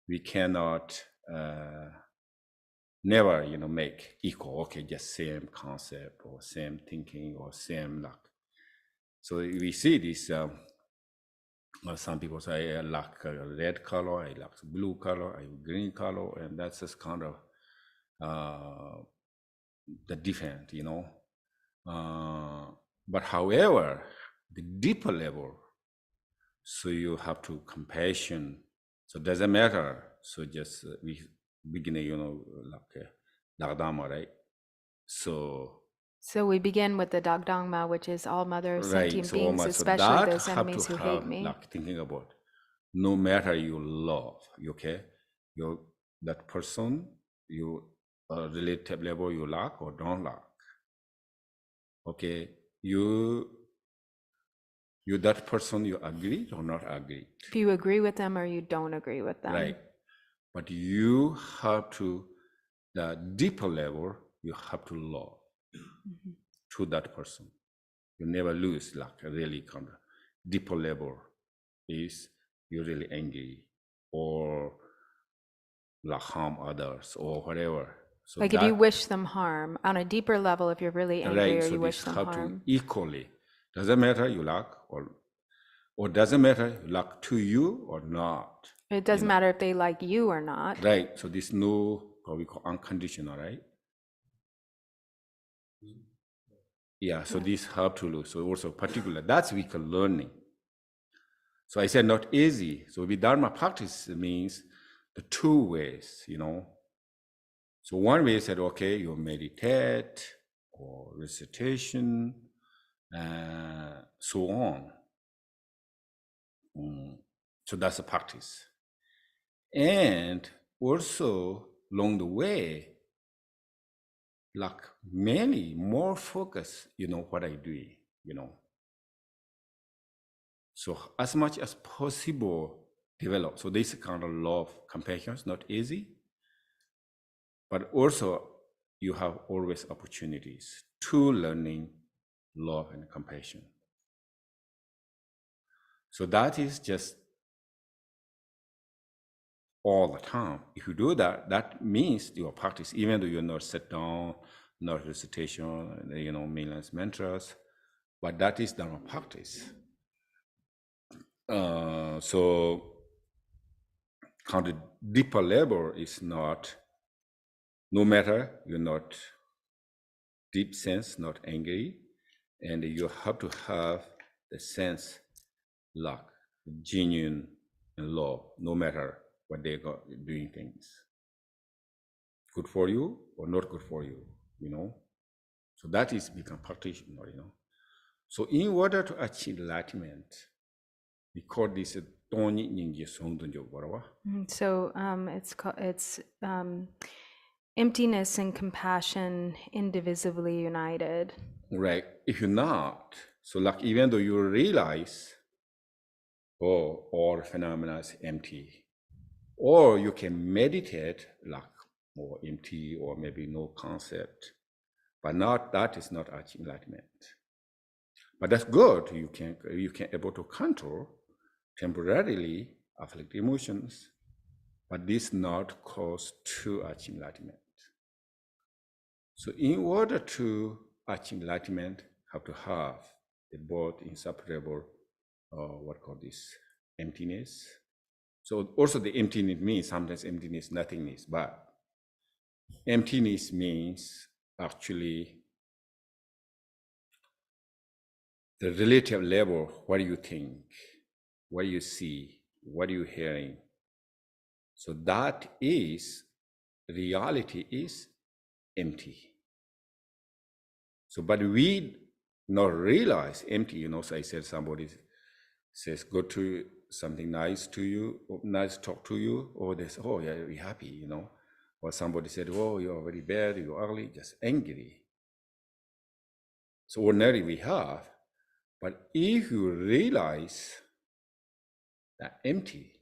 we cannot never make equal, okay, just same concept or same thinking or same luck. So we see this some people say I like red color, I like blue color, I like green color, and that's just kind of the different, but however, the deeper level, so you have to compassion. So it doesn't matter. So just we begin, like Dhamma, right? So we begin with the Dhamma, which is all mother sentient beings, especially so those enemies who hate me. Like thinking about, no matter you love, okay, that person, you relative level you like or don't like. Okay, you that person, you agree or not agree? If you agree with them or you don't agree with them. Right. But you have to, the deeper level, you have to love to that person. You never lose, like a really kind of deeper level is you're really angry or like harm others or whatever. So like if you wish them harm, on a deeper level, if you're really angry or you wish them harm. To equally. Doesn't matter you like or doesn't matter you like to you or not. It doesn't matter if they like you or not. Right. So this no, what we call unconditional, right? Yeah. So this help to lose. So also particular, that's we can learning. So I said not easy. So with Dharma practice means the two ways, So one way said, okay, you meditate or recitation, so on. So that's a practice. And also along the way, like many more focus, what I do, So as much as possible, develop. So this kind of love, compassion is not easy. But also, you have always opportunities to learning love and compassion. So that is just all the time. If you do that, that means your practice, even though you're not sit down, not recitation, meaningless mantras, but that is Dharma practice. So kind of deeper level is not, no matter you're not deep sense, not angry, and you have to have the sense, like genuine love, no matter what they got doing things. Good for you or not good for you, So that is become practitioner, So in order to achieve enlightenment, we call this Doni Nyingye Songdonjo Warawa. So it's emptiness and compassion indivisibly united. Right. If you're not, so like even though you realize, oh, all phenomena is empty, or you can meditate like more empty or maybe no concept, but not that is not enlightenment. But that's good. You can able to control temporarily afflict emotions, but this not cause to achieve enlightenment. So in order to achieve enlightenment, have to have the both inseparable, what call this, emptiness. So also the emptiness means sometimes emptiness, nothingness, but emptiness means actually the relative level, what do you think, what do you see, what are you hearing? So that is, reality is empty. So, but we not realize empty, so I said somebody says, go to something nice to you, nice talk to you, or they say, oh yeah, you're happy, Or somebody said, oh, you're very bad, you're ugly, just angry. So ordinarily we have, but if you realize that empty,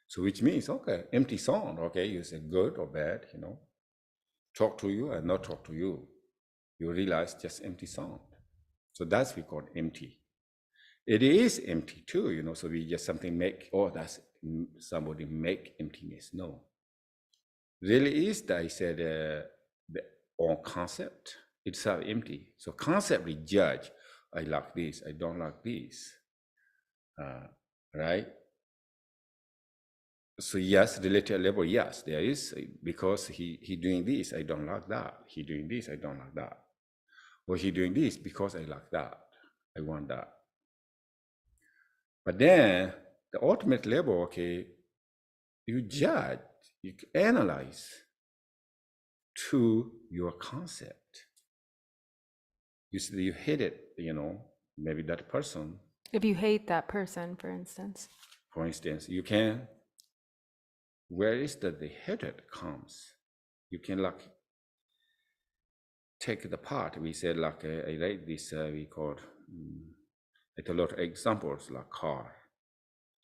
so which means, okay, empty sound, okay, you say good or bad, talk to you and not talk to you. You realize just empty sound. So that's we call empty. It is empty too, so we just something make, oh, that's somebody make emptiness. No. Really is that I said the on concept itself empty. So concept we judge, I like this, I don't like this. Right? So yes, relative level, yes, there is, because he doing this, I don't like that. He doing this, I don't like that. Or he doing this because I like that. I want that. But then the ultimate level, okay, you judge, you analyze to your concept. You see, you hate it, maybe that person. If you hate that person, for instance, you can, where is that the hatred comes? You can like take the part. We said like, I write this, we called, it's a lot of examples like car.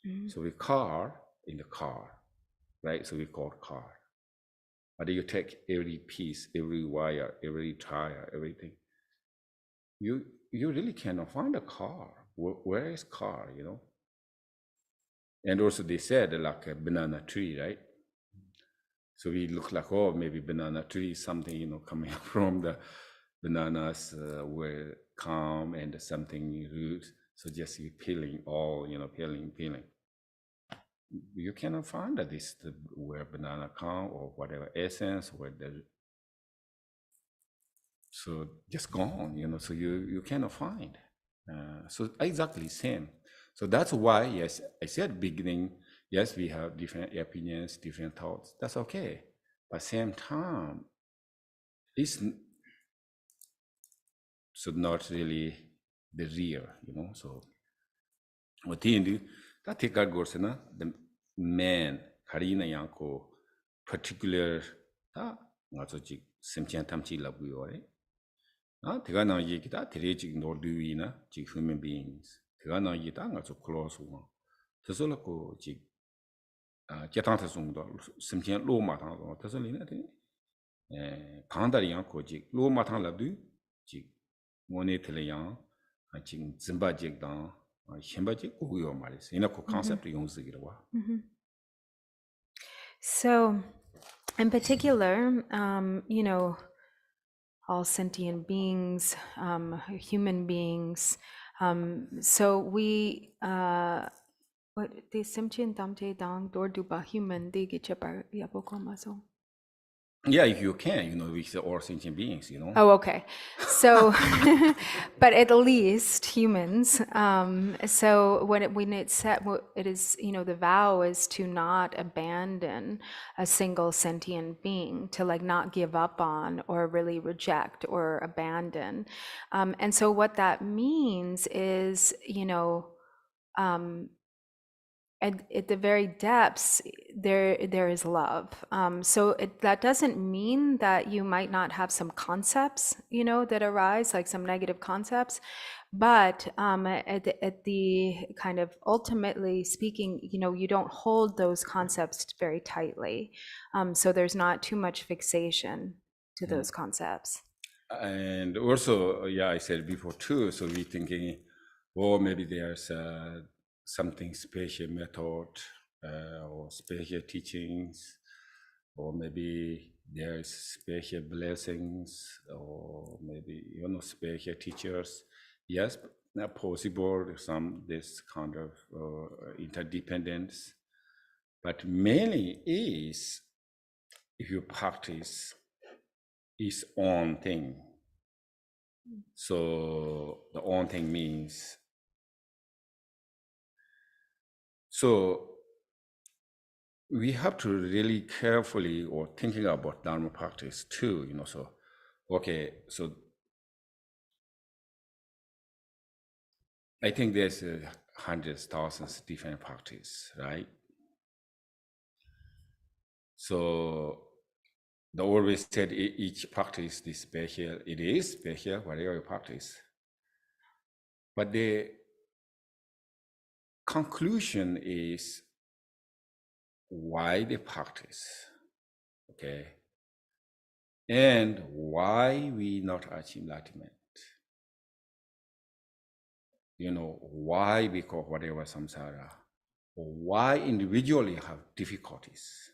Mm-hmm. So we car in the car, right? So we call car. But you take every piece, every wire, every tire, everything. You really cannot find a car. Where is car, And also they said like a banana tree, right? So we look like, oh, maybe banana tree, something, coming from the bananas were calm and something roots. So just you peeling all, peeling. You cannot find this where banana come or whatever essence, so just gone, so you cannot find. So exactly same. So that's why, yes, I said beginning, yes, we have different opinions, different thoughts. That's okay. But same time, it's so not really the real, so what do that take our course, the man, Karina Yanko, particular, also Simchan Tamchi Labu, Tigana Yikita, Tirejik Norduina, Jik human beings, Tigana Yitanga to close one. Tazolako Jik Jatanta Zungdo, Simchan Low Matan, Tazolina, Pandarianko Jik, Low Matan Labdu, Jik, Monetelian, and Jik Zimba Jik down, Shimba Jik, Uyo Maris, in a concept you use it. So, in particular, all sentient beings, human beings. So we, what the sentient tamte dang door duba human de gichapar yapokomaso. Yeah, if you can, we say all sentient beings, Oh, okay. So, but at least humans. So when it's set, it is, the vow is to not abandon a single sentient being, to like not give up on or really reject or abandon. And so what that means is, at the very depths, there is love. So that doesn't mean that you might not have some concepts, that arise, like some negative concepts. But at the kind of ultimately speaking, you don't hold those concepts very tightly. So there's not too much fixation to those concepts. And also, I said before too, so we thinking, maybe there's something special method or special teachings, or maybe there's special blessings, or maybe, special teachers. Yes, not possible, this kind of interdependence. But mainly is, if you practice its own thing. So the own thing means, so we have to really carefully or thinking about Dharma practice too, so, so I think there's hundreds, thousands different practice, right? So the always said each practice is special. It is special, whatever you practice. But the conclusion is why they practice, okay? And why we not achieve enlightenment. Why we call whatever samsara, or why individually have difficulties,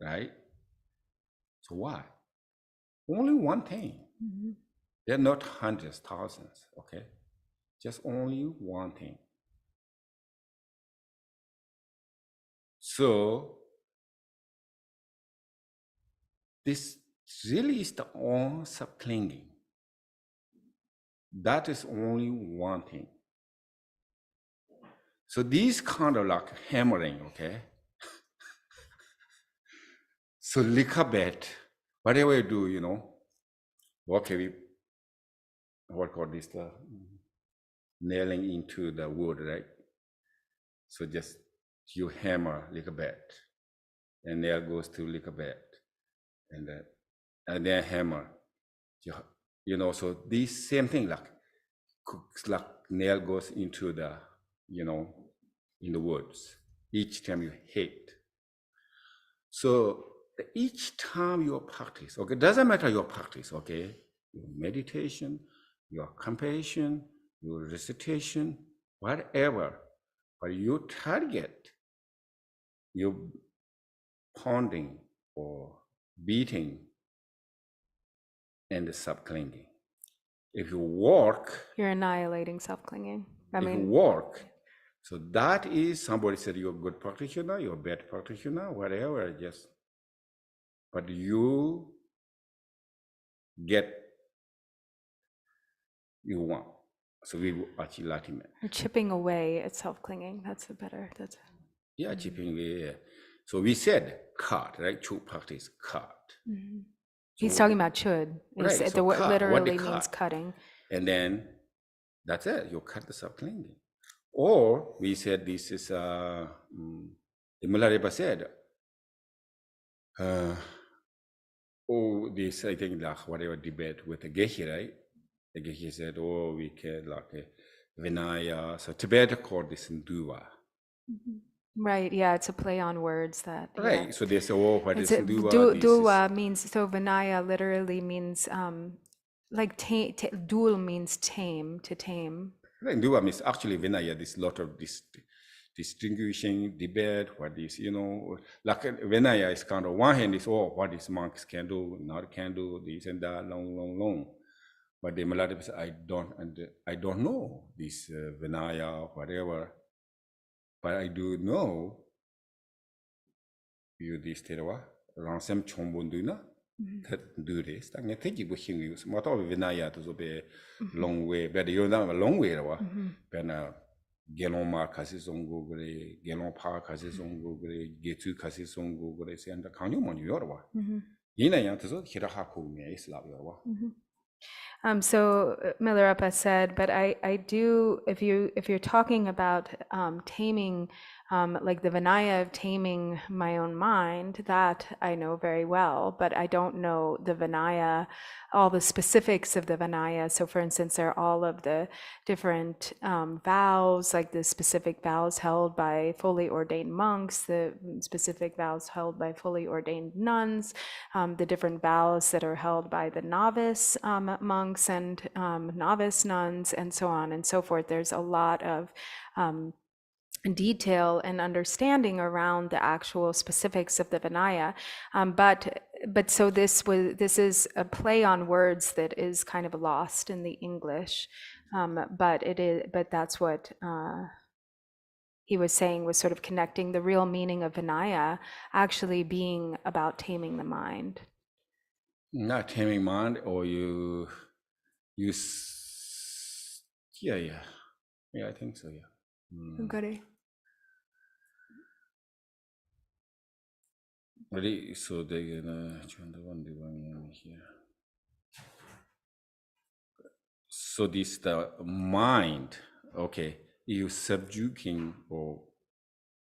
right? So why? Only one thing. They're not hundreds, thousands, okay? Just only one thing. So this really is the own subclinging. That is only one thing. So these kind of like hammering, okay? So liquor bet, whatever you do, okay, we what call this, the nailing into the wood, right? So just you hammer liquor bet, and nail goes to liquor bet, and then hammer. So this same thing, like nail goes into the, in the woods. Each time you hit. So each time you practice, okay, doesn't matter your practice, okay, your meditation, your compassion, your recitation, whatever, but you target, you pounding or beating and subclinging. If you work, You're annihilating self-clinging. you work, so that is, somebody said you're a good practitioner, you're a bad practitioner, whatever, but you get, you want. So we achieve enlightenment. You're chipping away at self-clinging. Yeah, chipping away. Yeah. So we said cut, right? Chuk practice, cut. He's talking about chud. Right, The word cut, literally means cutting. And then that's it. You cut the self-clinging. Or we said this is, the Mulareba said, this, I think, like whatever debate with the Gehi, right? The Gehi said, we can like Vinaya. So Tibet called this Nduwa. Right, yeah, it's a play on words that. Right, yeah. so they say, what is Nduwa? Duwa means, so Vinaya literally means, like dul means tame, to tame. Right, Nduwa means actually Vinaya, there's a lot of this distinguishing debate, what is, like Vinaya is kind of, one hand is, what these monks can do, not can do, this and that, long. But the Maladives, I don't know this Vinaya, whatever, but I do know you this terwa, ransam chombunduna, that do this, and I think you wish you use, what all Vinaya to be long way, but you're not a long way, but Gelon Mark has his own Google, Gelon Park has his own Google, Getu has his own Google, and the Kanyon Yorwa. Yina Yantazo, Hirahaku, Islav Yorwa. So Milarepa said, but I do, if you're talking about taming, like the Vinaya of taming my own mind, that I know very well, but I don't know the Vinaya, all the specifics of the Vinaya. So for instance, there are all of the different vows, like the specific vows held by fully ordained monks, the specific vows held by fully ordained nuns, the different vows that are held by the novice monks and novice nuns, and so on and so forth. There's a lot of detail and understanding around the actual specifics of the Vinaya, but so this is a play on words that is kind of lost in the English, but that's what he was saying, was sort of connecting the real meaning of Vinaya actually being about taming the mind. Not taming mind, or yeah, I think so, yeah. Good. Ready? So they're gonna here. So this the mind, okay, you subjugating or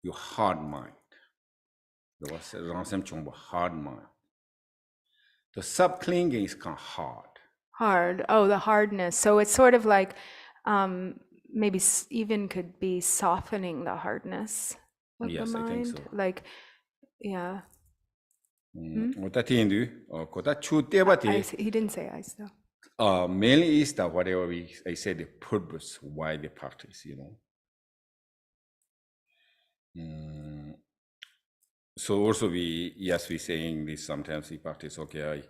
your hard mind. There was a hard mind. The subclinging is kind of hard. Hard. Oh, the hardness. So it's sort of like maybe even could be softening the hardness of Yes, the mind. I think so. Like, yeah. He didn't say ice though. Mainly is that whatever I said, the purpose why they practice, So also we saying this sometimes we practice, okay,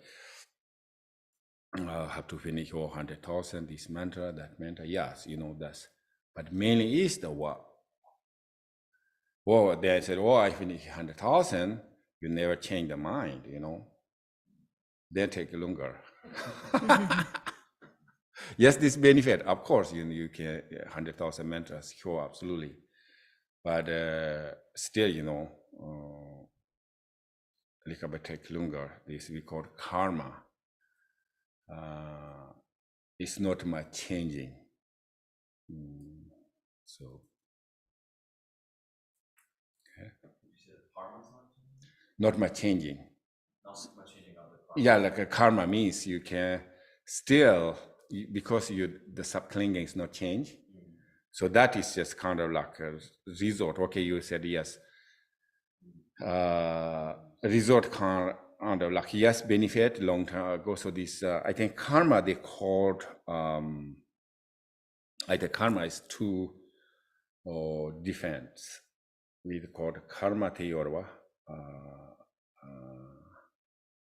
I have to finish 100,000, this mantra, that mantra, yes, that's, but mainly is the what. Well, they said, I finish 100,000, you never change the mind, Then take longer. Yes, this benefit, of course, you can 100,000 mantras, sure, absolutely. But still, little bit take longer. This we call karma. It's not much changing. So. Okay. Not much changing. Not much changing of the karma. Yeah, like a karma means you can still, because the subclinging is not changed. So that is just kind of like a resort. Okay, you said yes. Resort kind of like yes benefit long time ago. So this I think karma they called I think karma is two defense. We called karma te yorwa.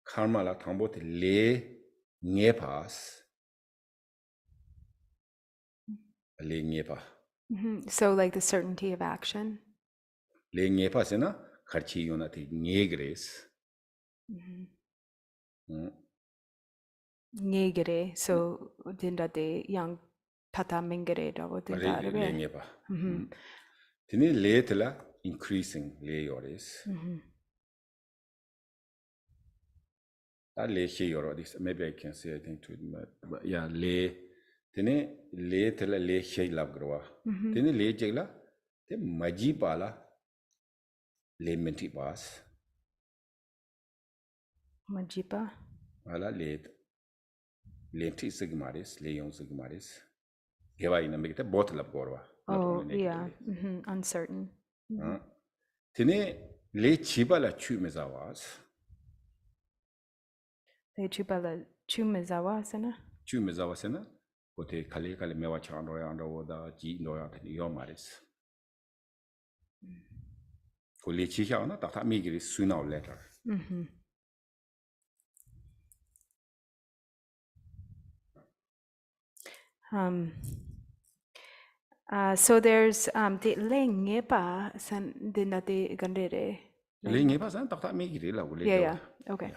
Karma la tambot le ngepas. Le ngepa. So like the certainty of action. Le ngepas na karchi yona te ngegres. Ngegere, so dinda de yang tata mingere da wo dinda Le ngepa. Tini le tela increasing le yores. That le he yoro. Maybe I can say I think to but yeah le. Tini le tela le he lab growa. Tini le jegla. Te maji pala le menti pas. Majipa. Ala le ti sigmaris, le yon sigmaris. Geva ina megite both lab gorwa. Oh yeah, uncertain. Tini le chiba la chu mezawas. Le chiba la chu mezawasana. Chu mezawasana. Kote kale mewa chando ya ando da ji no ya tini yomaris. Ko le chi ya na tata migiri sooner or later. So there's the lengepa san dinati gandere. Yeah. Okay.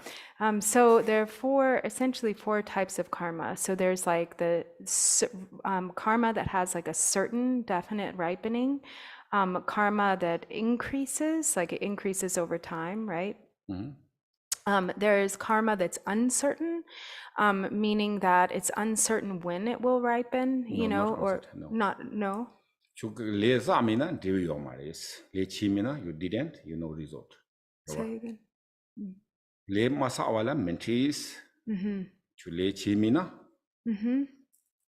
So there are essentially four types of karma. So there's like the karma that has like a certain definite ripening, karma that increases, like it increases over time, right? There is karma that's uncertain, meaning that it's uncertain when it will ripen, you No, know, not or uncertain, no. not, no. 쭉 레자미나 데비오 말이스. 레치미나 you didn't, you know result. Say again. Le masaawala mentis. 쭉 레치미나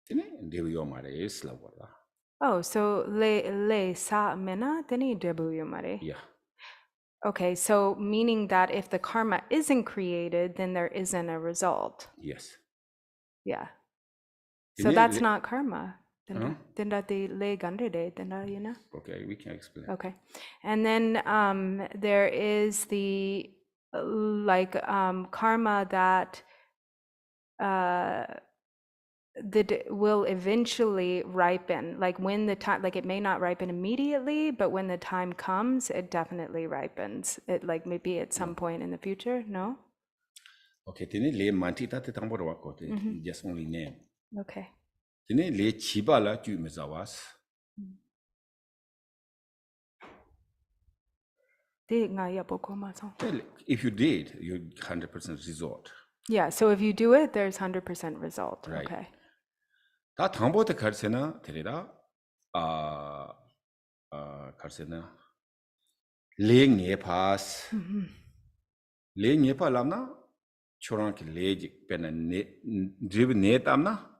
tene debiyo maris la wala. Oh, so le sa mena teni debu yumare. Yeah. Okay, so meaning that if the karma isn't created, then there isn't a result. Yes. Yeah. So Tene that's le- not karma. Then that the le gandede, then you know. Okay, we can explain. Okay, and then there is the karma that will eventually ripen. Like when the time, like it may not ripen immediately, but when the time comes, it definitely ripens. It like maybe at some point in the future. No. Okay, tene le mantita te tamboro wako just only name. Okay. Tene le chibala ju mezawas. If you did, you 100% result. Yeah, so if you do it, there's 100% result. Right. Okay. 다 담보te 가르세나 데리라 가르세나 레녜 파스 레녜 팔람나 초랑키 레지 페나 네 드리브 네담나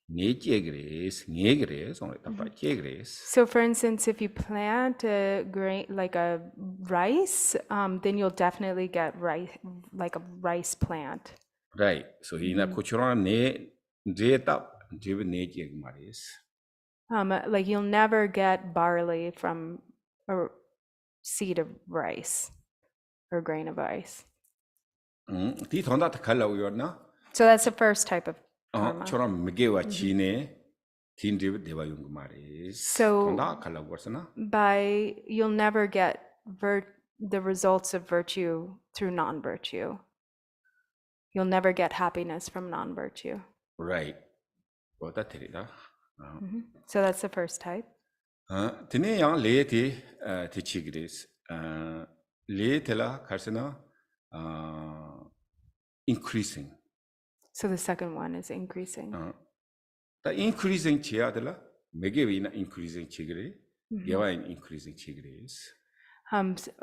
네제그레스 네그레스 only 담바 제그레스. So for instance, if you plant a grain like a rice, then you'll definitely get rice, like a rice plant. Right. So 이나 코초랑 네 드레다 드리브 네제그 말이스. Like you'll never get barley from a seed of rice or grain of rice. 디 돈다 갈라고요나. So that's the first type of karma. 초랑 미게와 지네 딘드리브 대바용 말이스. So 돈다 갈라고서나. by you'll never get the results of virtue through non-virtue. You'll never get happiness from non-virtue. Right. 뭐다 데리다. So that's the first type. 드네 양 레티 티치그리스. 레텔라 가르세나 increasing. So the second one is increasing. The increasing 치아들라 메게위나 increasing 치그리. 예와인 increasing 치그리스.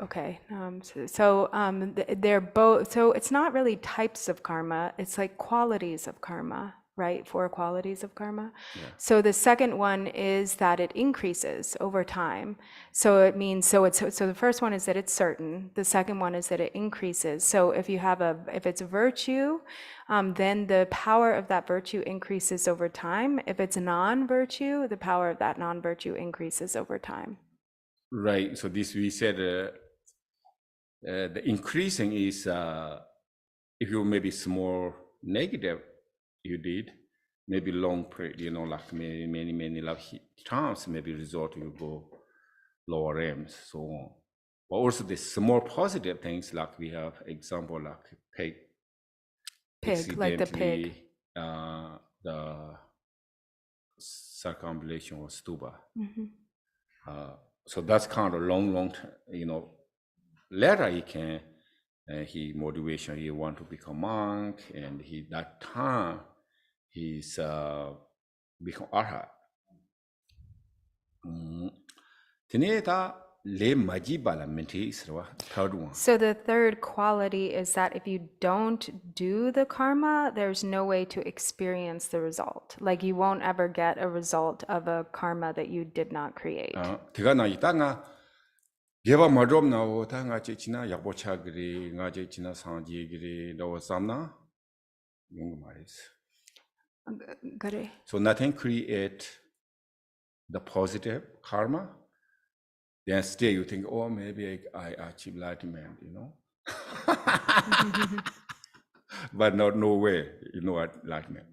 Okay. They're both. So it's not really types of karma. It's like qualities of karma, right? 4 qualities of karma. Yeah. So the second one is that it increases over time. So it means so the first one is that it's certain. The second one is that it increases. So if it's a virtue, then the power of that virtue increases over time. If it's non-virtue, the power of that non-virtue increases over time. Right. So this we said the increasing is if you maybe small negative you did maybe long period, you know, like many like times maybe result you go lower realms, so on. But also the small positive things like we have example like pig, Like the pig. The circumambulation or stupa. So that's kind of long, you know. Later he can, he motivation, he want to become monk, and that time he's become arhat. Tineta le majibala menti isra third one. So the third quality is that if you don't do the karma, there's no way to experience the result. Like you won't ever get a result of a karma that you did not create. Tiga na itanga geva madrom na wo ta nga chechina yakbocha gri nga chechina sangji gri do samna yung maris. Got it. So nothing create the positive karma. Then still you think, oh, maybe I achieve enlightenment, you know. But no way, you know, enlightenment.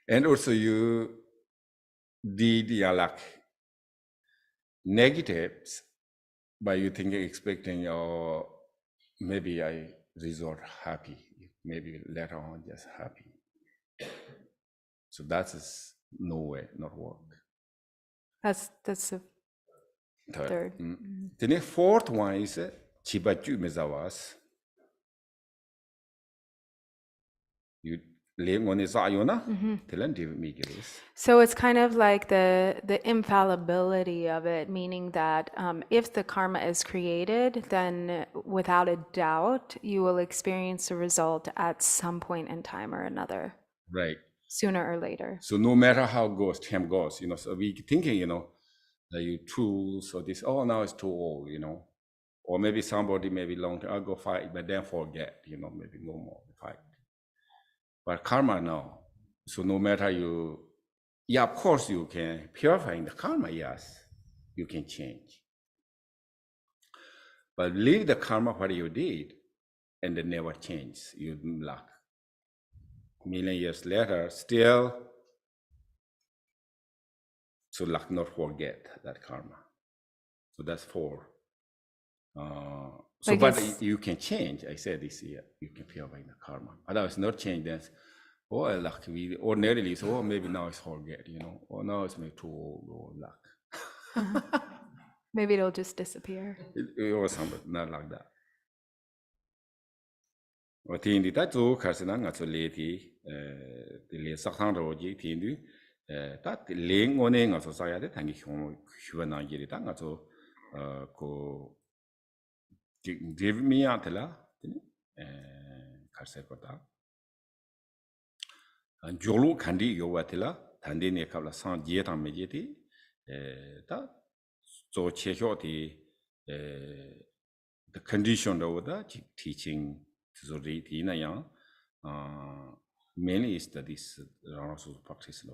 And also you did like negatives by you thinking, expecting, oh, maybe I resort happy, maybe later on just happy. So that is no way, not work. That's the third. Then the fourth one is Chibaju Mezawas. So it's kind of like the infallibility of it, meaning that if the karma is created, then without a doubt, you will experience the result at some point in time or another. Right. Sooner or later. So no matter how time goes, so we thinking, that you too, so this, now it's too old, or maybe somebody maybe long time ago fight, but then forget, maybe no more fight. But karma, no. So no matter of course you can purify the karma, yes, you can change. But leave the karma what you did, and it never change. You luck. Million years later, still, so luck not forget that karma. So that's four. But you can change. I said this year, you can purify the karma. Otherwise, not change. Then, luck. We ordinarily, so maybe now it's forget, or now it's maybe too old or luck. Maybe it'll just disappear. Or something, not like that. Or tin di ta zo karsina nga zo le ti le sakhang ro ji tin du ta le ngone nga zo sa ya de tangi hyuwa na ji ta nga zo ko give me out la karse ko ta an jolu khandi yo wa la thandi ne ka la san ji ta me ji ti ta zo che hyo ti the condition of the teaching so mainly studies practice.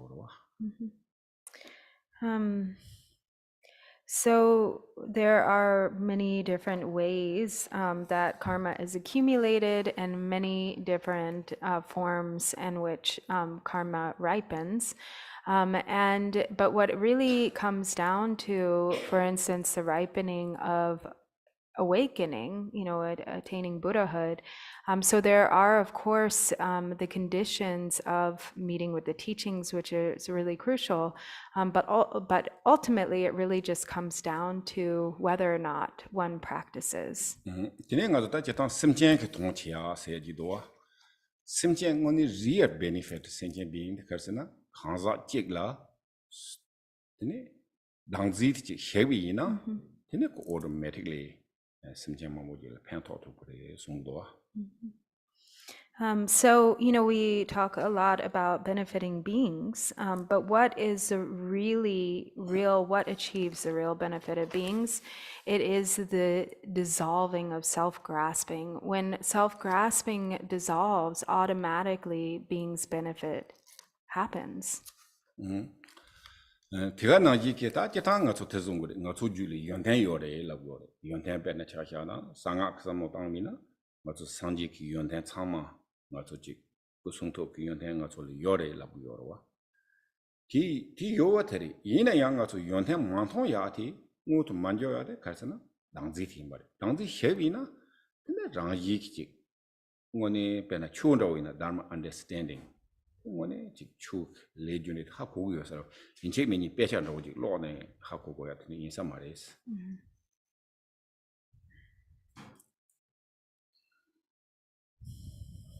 So there are many different ways that karma is accumulated and many different forms in which karma ripens. But what it really comes down to, for instance, the ripening of awakening, attaining Buddhahood. So there are, of course, the conditions of meeting with the teachings, which is really crucial. But ultimately, it really just comes down to whether or not one practices. Real benefit sentient being the Hansa Jigla Dangzi heavy enough, automatically. So, we talk a lot about benefiting beings, but what is the really real, what achieves the real benefit of beings? It is the dissolving of self-grasping. When self-grasping dissolves, automatically beings' benefit happens. Tiga naji ke ta nga chu thezung gure nga chu juli yonten yore la gore yonten pe na cha cha na sanga ksamo tang mi na nga chu sanji ki yonten chama nga chu chi kusung to ki yonten nga chu yore la bu yore wa ti yo wa theri ina yang nga chu yonten man thong ya ti ngo tu man jo ya de karsana dangzi thi mare dangzi hebi na na rang yi ki chi ngone pe na chu ro ina dharma understanding ngone chi chu le unit ha ko yo sa in che mini pe cha ro ji lo ne ha ko ya ni in sa ma res.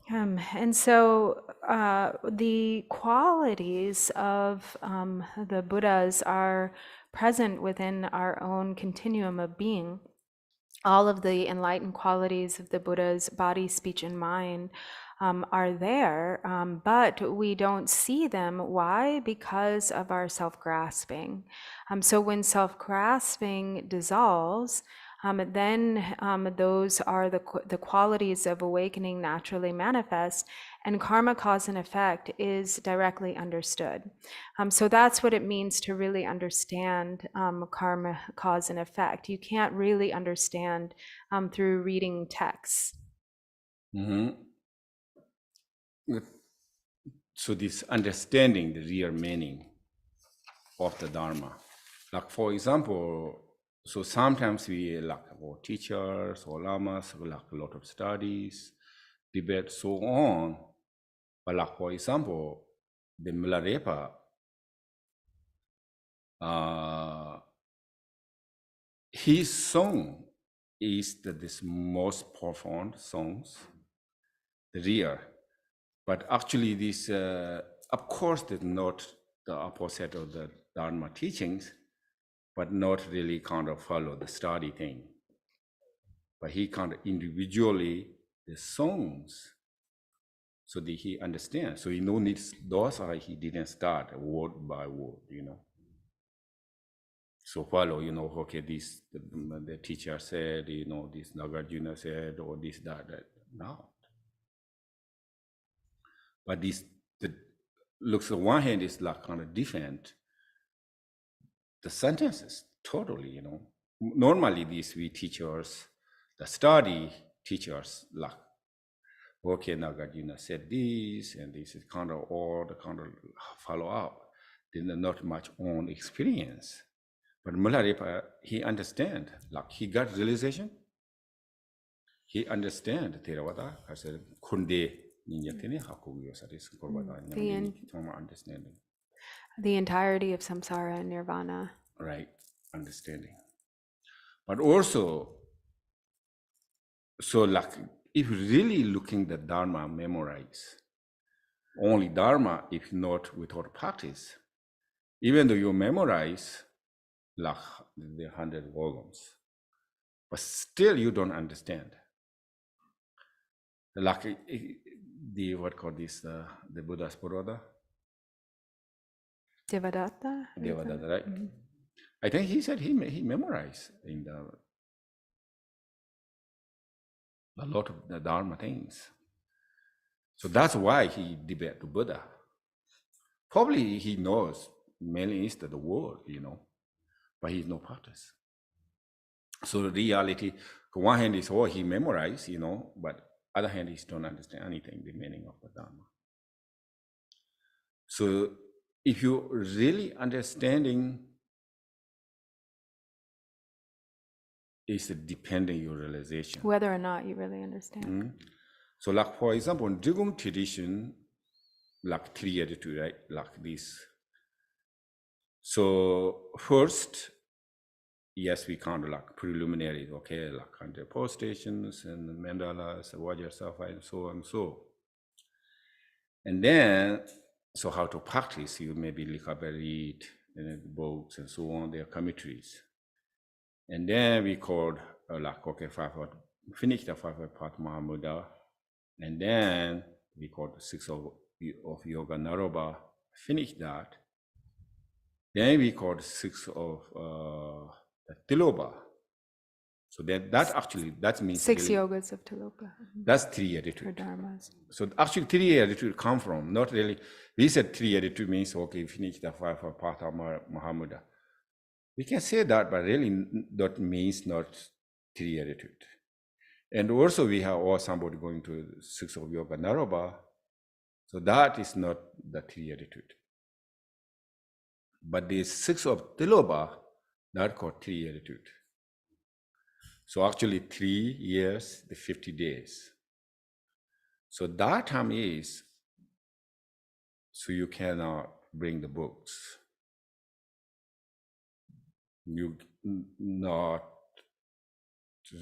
And so the qualities of the Buddhas are present within our own continuum of being. All of the enlightened qualities of the Buddha's body, speech, and mind are there, but we don't see them. Why? Because of our self-grasping. So when self-grasping dissolves, then those are the qualities of awakening naturally manifest, and karma, cause, and effect is directly understood. So that's what it means to really understand karma, cause, and effect. You can't really understand through reading texts. So this understanding the real meaning of the Dharma. Like for example, so sometimes we like about teachers or lamas, we like a lot of studies, debate, so on. But like for example, the Milarepa, his song is this most profound songs, the real. But actually this, of course, is not the opposite of the Dharma teachings, but not really kind of follow the study thing. But he kind of individually, the songs, so that he understands. So he no needs, those are, he didn't start word by word, So follow, okay, this, the teacher said, this Nagarjuna said, or this, that, no. But this, looks on one hand is like kind of different. The sentences, totally, Normally these we teachers, the study teachers, like, okay, Nagarjuna said this, and this is kind of all the kind of follow up. Then not much own experience. But Mullaripa, he understand, like he got realization. He understand Theravada. I said, Kunde Ninyatini Hakuyo Satis Kurvada, understanding. The entirety of samsara and nirvana. Right, understanding. But also, so like, if really looking the Dharma memorize, only Dharma, if not without practice, even though you memorize like the 100 volumes, but still you don't understand. Like the, what called this, the Buddha's Buddha? Devadatta? Devadatta, right? Mm-hmm. I think he said he memorized in a lot of the Dharma things. So that's why he debated the Buddha. Probably he knows many is the word, but he's no practice. So the reality, on one hand is, he memorized, but other hand is don't understand anything, the meaning of the Dharma. So if you really understanding is depending your realization. Whether or not you really understand. Mm-hmm. So like, for example, in Drigung tradition, like 3 attitude, right? Like this. So first, yes, we count like preliminaries, okay, like 100 post stations and mandalas, Vajra Safa, and so on, so. And then, so how to practice, you maybe read books and so on, their commentaries. And then we called like, okay, finish the 5 part Mahamudra. And then we called 6 of Yoga Naroba, finish that. Then we called 6 of Tiloba. So that means 6 yogas of Tiloba. That's 3 attitude. Or dharmas. So actually 3 attitude come from, not really, we said 3 attitude means, okay, finish the 5 part of Mahamudra. We can say that, but really that means not 3 attitude. And also we have somebody going to 6 of Yoga Naroba. So that is not the 3 attitude. But the 6 of Tiloba, that called 3 attitude. So actually 3 years, the 50 days. So that time is, so you cannot bring the books. You not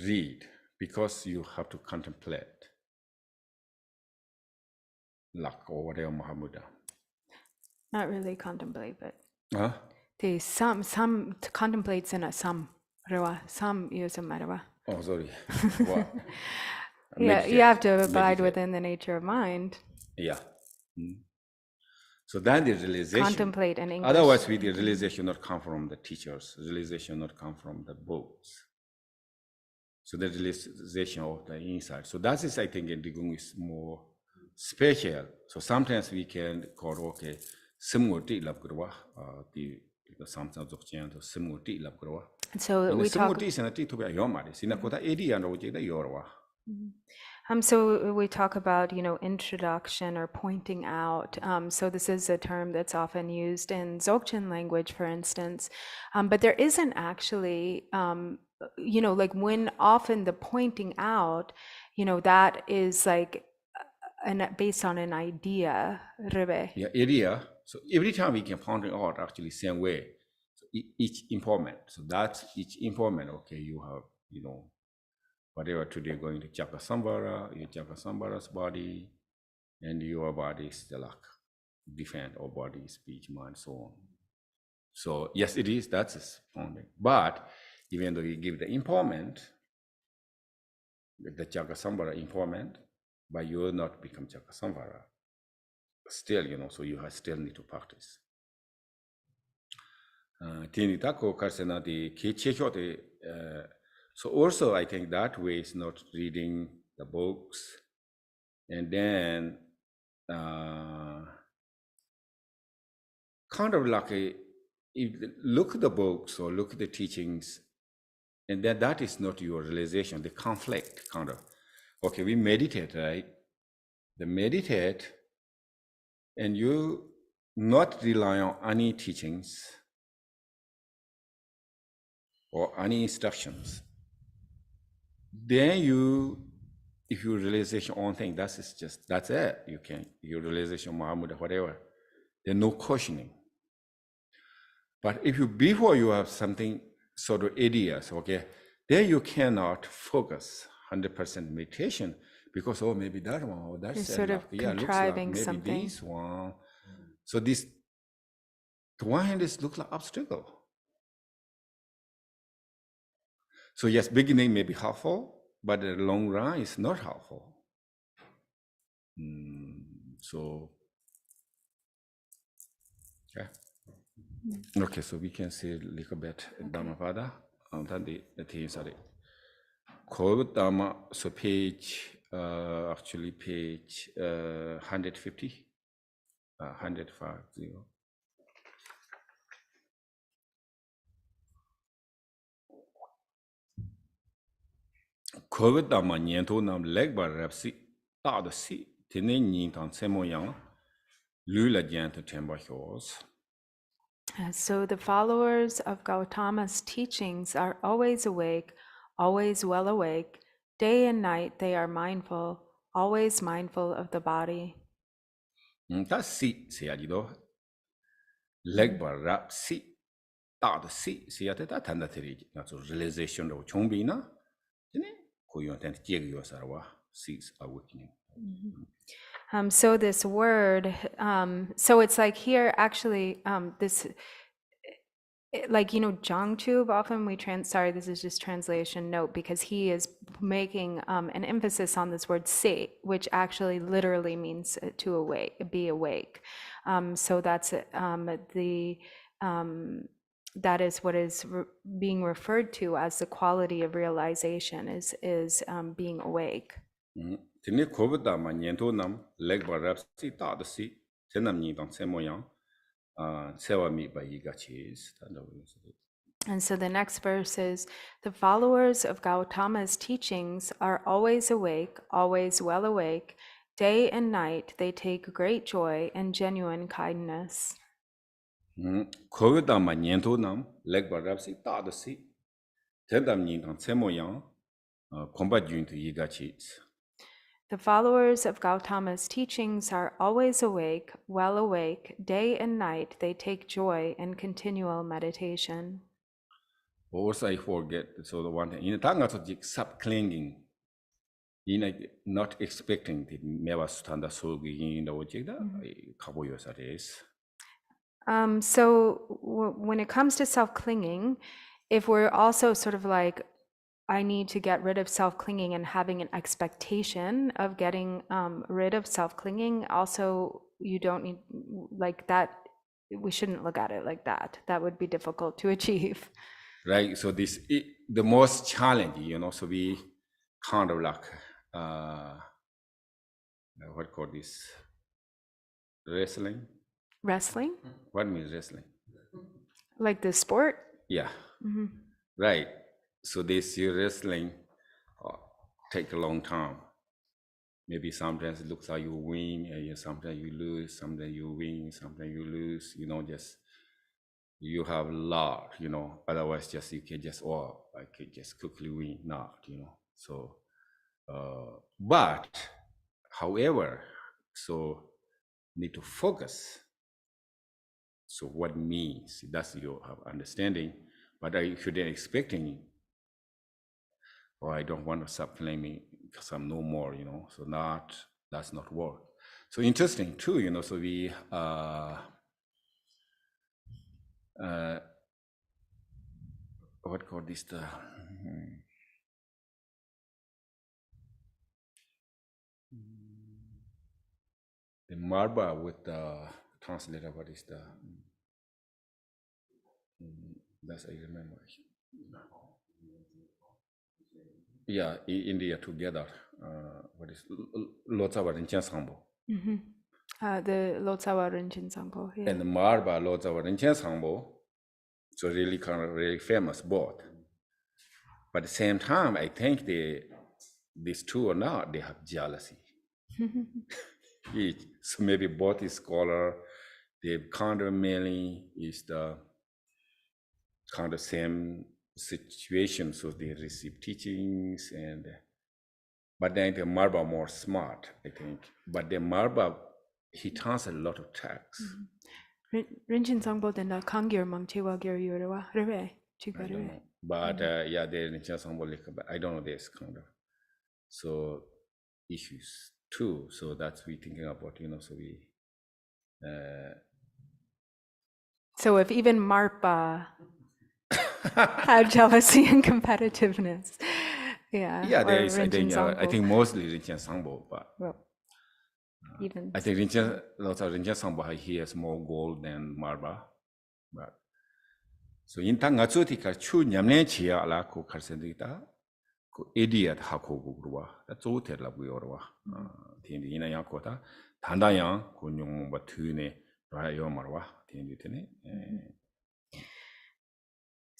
read because you have to contemplate. Like or whatever Mahamudra. Not really contemplate, but huh? Some contemplates in a some use a marava. Oh, sorry. What? Yeah, you have to abide within the nature of mind. Yeah. Mm. So then the realization. Contemplate in English. Otherwise, the realization not come from the teachers. Realization not come from the books. So the realization of the inside. So that is, I think, in Digung is more special. So sometimes we can call, okay, simulti lab grwa, the samsam zokchen to simulti lab grwa. So we talk. So we talk about, introduction or pointing out. So this is a term that's often used in Dzogchen language, for instance, but there isn't actually, like when often the pointing out, that is like based on an idea. Yeah, idea. So every time we can point it out actually same way. So each informant. So that's each informant. Okay, you have, whatever today going to Chakra Sambhara, you Chakra Sambhara's body, and your body is still like defend our body, speech, mind, so on. So yes, it is, that's responding. But even though you give the empowerment, the Jagasamvara empowerment, but you will not become Jagasamvara. Still, so you still need to practice. So also I think that way is not reading the books, and then kind of like if look at the books or look at the teachings, and then that is not your realization, the conflict kind of. Okay, we meditate, right? The meditate, and you not rely on any teachings or any instructions. Then if your realization on thing, that's it. You can, your realization, Muhammad, whatever. There's no questioning. But if before you have something sort of ideas, okay, then you cannot focus 100% meditation because, maybe that one, or that's sort of contriving looks like maybe something. this one. So this, the one hand is look like obstacle. So yes, beginning may be helpful, but the long run is not helpful. So, okay, so we can see a little bit Dhammapada, and then the things are Code Dhamma, so page 150, 150. Code Dhamma, Niento Nam Legba Rapsi, Tadasi, Tene Nintan Semoyang, Lula Janta Temba Hills. So the followers of Gautama's teachings are always awake, always well awake. Day and night they are mindful, always mindful of the body. That's see, Legba Rapsi, Tadasi, see at that and that that's a realization of Chombina. Sees awakening. So this word, so it's like here actually this, like, Jangtube, often we this is just translation note, because he is making an emphasis on this word se, which actually literally means to awake, be awake. So that's that is what is being referred to as the quality of realization, is being awake. Tene kovda ma nyento nam legba rapsi tadasi tenam nidang semoyang sewa mi ba yigachis. And so the next verse is, the followers of Gautama's teachings are always awake, always well awake. Day and night they take great joy and genuine kindness. Kovda ma nyento nam legba rapsi tadasi tenam nidang semoyang komba juntu yigachis. The followers of Gautama's teachings are always awake, well awake. Day and night they take joy in continual meditation. Also, I forget, so the one thing, in Tanga to sub-clinging, not expecting the Meva Sutanda Sogi in the Ojida, Kaboyosa is. So when it comes to self-clinging, if we're also sort of like, I need to get rid of self-clinging and having an expectation of getting rid of self-clinging, also you don't need, like that, we shouldn't look at it like that. That would be difficult to achieve. Right, so this the most challenging, so we kind of like, what call this, wrestling? Wrestling? What means wrestling? Like the sport? Yeah, right. So this wrestling take a long time. Maybe sometimes it looks like you win, and sometimes you lose, sometimes you win, sometimes you lose, just you have a lot, otherwise just you can just, I could just quickly win, not, so, but, however, so need to focus. So what means, that's your understanding, but I shouldn't expecting, I don't want to stop claiming because I'm no more, so that's not work. So interesting too, so we what called this the marba with the translator, what is that's I remember. Yeah, India together. What is Lotsawa Rinchen Sambo? The Lotsawa Rinchen Sampo. Yeah. And the Marba Lotsawa Rinchen Sambo. So really kind of really famous both. But at the same time, I think these two or not, they have jealousy. So maybe both is scholar, the kind of mainly is the kind of same situation, so they receive teachings but then the Marba more smart, I think. But the Marba, he turns a lot of tracks. Rinchen Sampo then the Kangyur Mangchewa Gyur Yurawa Reve. I don't know. But yeah, they're in but I don't know this kind of so issues too. So that's we thinking about, so we so if even Marpa had jealousy and competitiveness. Yeah, there is. I think mostly Rinchen Sangbo, but even I think lots of Rinchen Sangbo he has more gold than Marba, but so in Tangatsuti ka chu nyamne chia la ko karsendita ko idiot hako gurwa that's all la buyorwa tin ina yakota tanda yang ko nyong ba thune ra yo marwa tin ditene.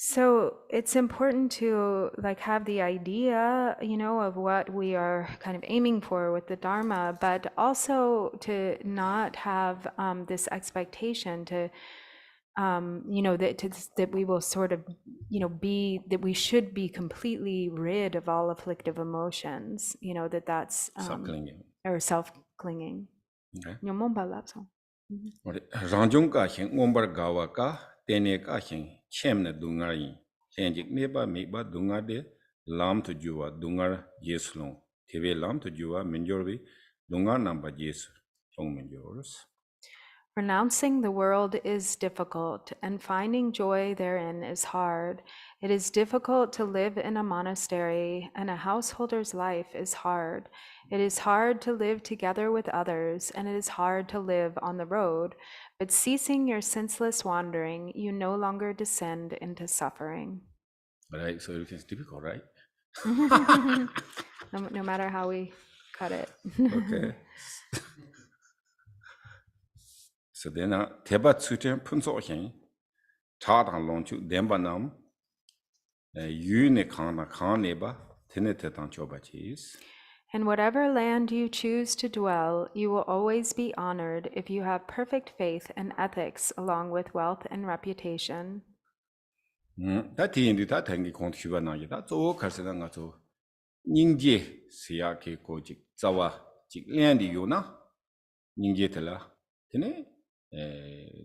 So it's important to have the idea, of what we are kind of aiming for with the Dharma, but also to not have this expectation to, that we will sort of, that we should be completely rid of all afflictive emotions, that's self-clinging. Or self-clinging. Okay. Ranjung ka hin ngombar gawa ka tene ka hin chemna dungar yin henjik neba meba dungar de lam to juwa dungar yeslong tebe lam to juwa menjorbi dungar namba yes chong menjors. Renouncing the world is difficult, and finding joy therein is hard. It is difficult to live in a monastery, and a householder's life is hard. It is hard to live together with others, and it is hard to live on the road. But ceasing your senseless wandering, you no longer descend into suffering. Right, so it is difficult, right? No matter how we cut it. Okay. So then, teba tsuten punso hin, ta dang long chu demba nam, yu ne kang neba, tene te tang choba chis. In whatever land you choose to dwell, you will always be honored if you have perfect faith and ethics along with wealth and reputation. Da ti indi ta tangi kong shuba na yi da zo karsana nga zo ningje siya ke ko jik zawa jik lian di yu na ningje tala tene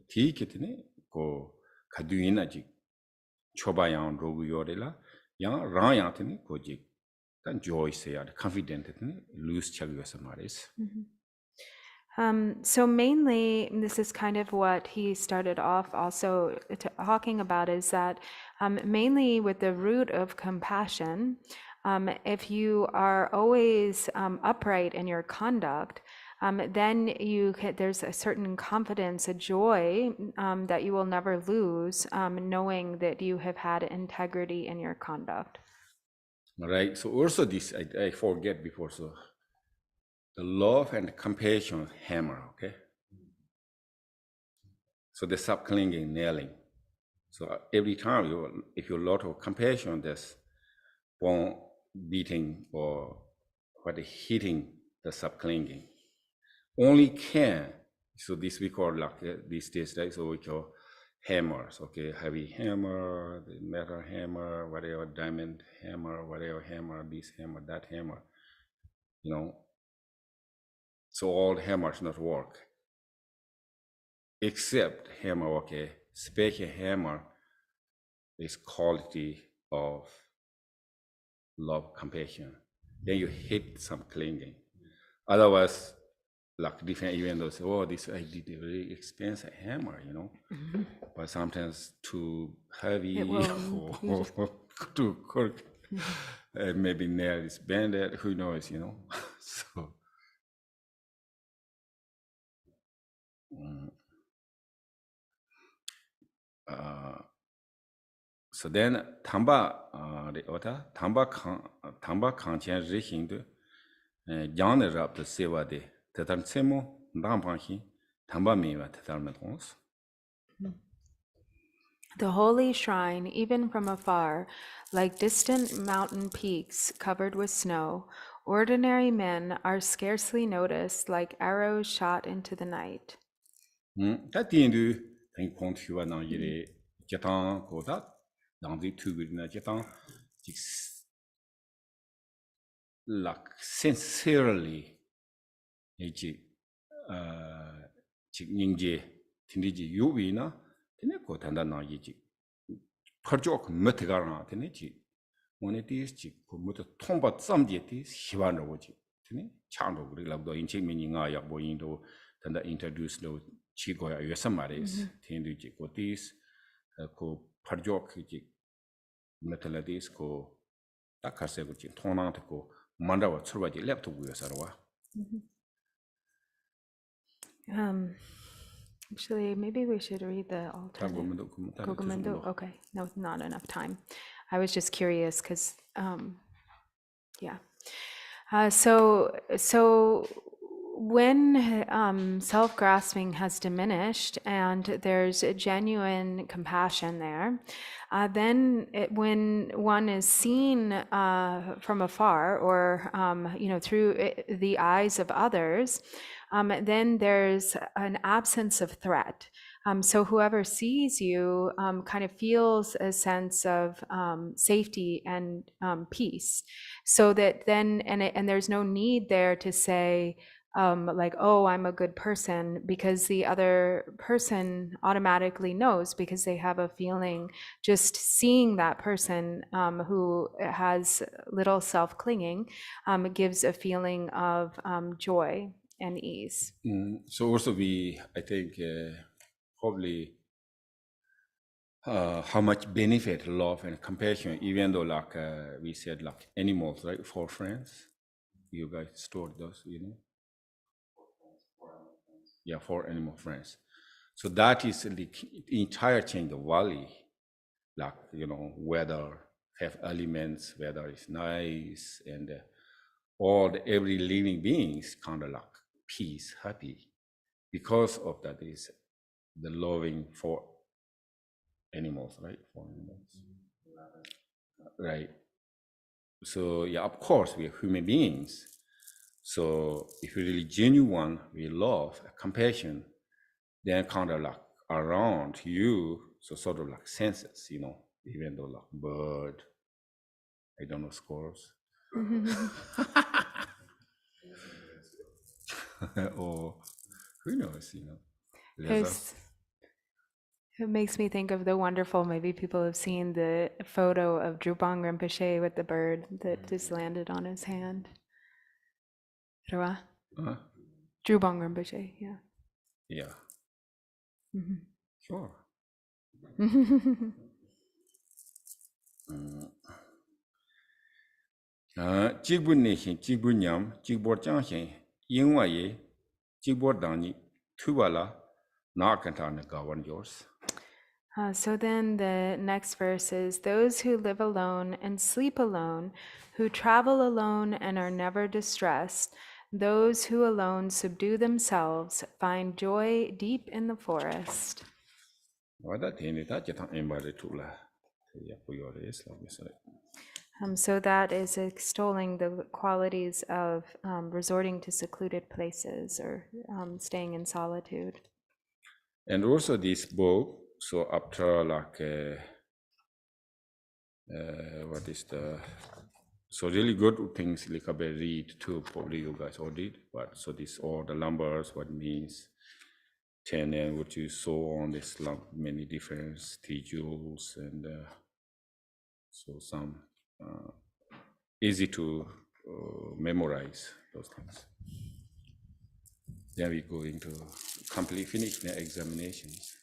ti ke tene ko kadu ina jik choba yang rogu yore la yang rang yang tene ko jik dan joy siya confident tene loose chagyo samaris. So mainly, this is kind of what he started off also talking about, is that mainly with the root of compassion, if you are always upright in your conduct, then there's a certain confidence, a joy that you will never lose, knowing that you have had integrity in your conduct. All right. So also this, I forget before, so the love and compassion hammer, okay? So the sub-clinging, nailing. So every time if you lot of compassion, there's bone beating or hitting the sub-clinging. Only can, so this we call these days, right? So we call hammers, okay? Heavy hammer, the metal hammer, whatever, diamond hammer, whatever hammer, this hammer, that hammer, So all hammers not work. Except hammer, okay? Special hammer is quality of love, compassion. Then you hit some clinging. Otherwise, like different, even though say, oh, this I did a very expensive hammer, you know, but sometimes too heavy It will, you just- too quick, maybe nail is bended, who knows, you know. So so then Thamba the other Thamba Kangchen Rihin de Jan rap the Seva de Tatan Semo Dampanhi Thamba Miva Tatarmetons. The holy shrine, even from afar, like distant mountain peaks covered with snow, ordinary men are scarcely noticed like arrows shot into the night. That the end thing point you are now Jatan go that down the two with Jatan like sincerely Ningje Tindiji Yuvina, Tineko Tanda Naji Perjok Metigarana, Tinichi. When it is chick, put a tomba some deities, Shivana Woji, Tini, Chando, like the inching meaning I have boindo, then the introduced no Chico Yosamaris, Tindu Chicotis, co Perjok Metalladis, co Takaseguchi, Tonantico, Mandawa Survaji left to Guyasarwa. Actually, maybe we should read the alternate. Gogomendo? Okay, no, not enough time. I was just curious because, yeah. So when self-grasping has diminished and there's a genuine compassion there, then when one is seen from afar or through the eyes of others, then there's an absence of threat. So whoever sees you kind of feels a sense of safety and peace. So that then, and there's no need there to say, like, oh, I'm a good person, because the other person automatically knows, because they have a feeling, just seeing that person who has little self-clinging gives a feeling of joy and ease. So also I think, probably how much benefit love and compassion, even though like we said, like animals, right? 4 friends, you guys stored those, you know. Yeah, 4 animal friends. So that is the entire change the valley, like, you know, weather have elements, weather is nice, and all the every living beings kind of like peace, happy, because of that is the loving for animals, right? For animals, right? So yeah, of course we are human beings. So if we really genuine, we love, compassion, then kind of like around you, so sort of like senses, you know, even though like bird, I don't know, squirrels, or who knows, you know, lizards. It makes me think of the wonderful, maybe people have seen the photo of Drupal Rinpoche with the bird that just landed on his hand. Drupal Rinpoche, yeah. Yeah. Sure. Jigbu Nation, Jigbu Nyam, Jigbor Jangshin, Yingwaye, Jigbor Dani, Tubala, Narkantana Gawan yours. So then the next verse is, those who live alone and sleep alone, who travel alone and are never distressed, those who alone subdue themselves, find joy deep in the forest. So that is extolling the qualities of resorting to secluded places or staying in solitude. And also this book, so after like, what is the, so really good things like I read too, probably you guys all did, but so this all the numbers, what it means, 10 and what you saw on this many different schedules, and so some easy to memorize those things. Then we go into complete finish the examinations.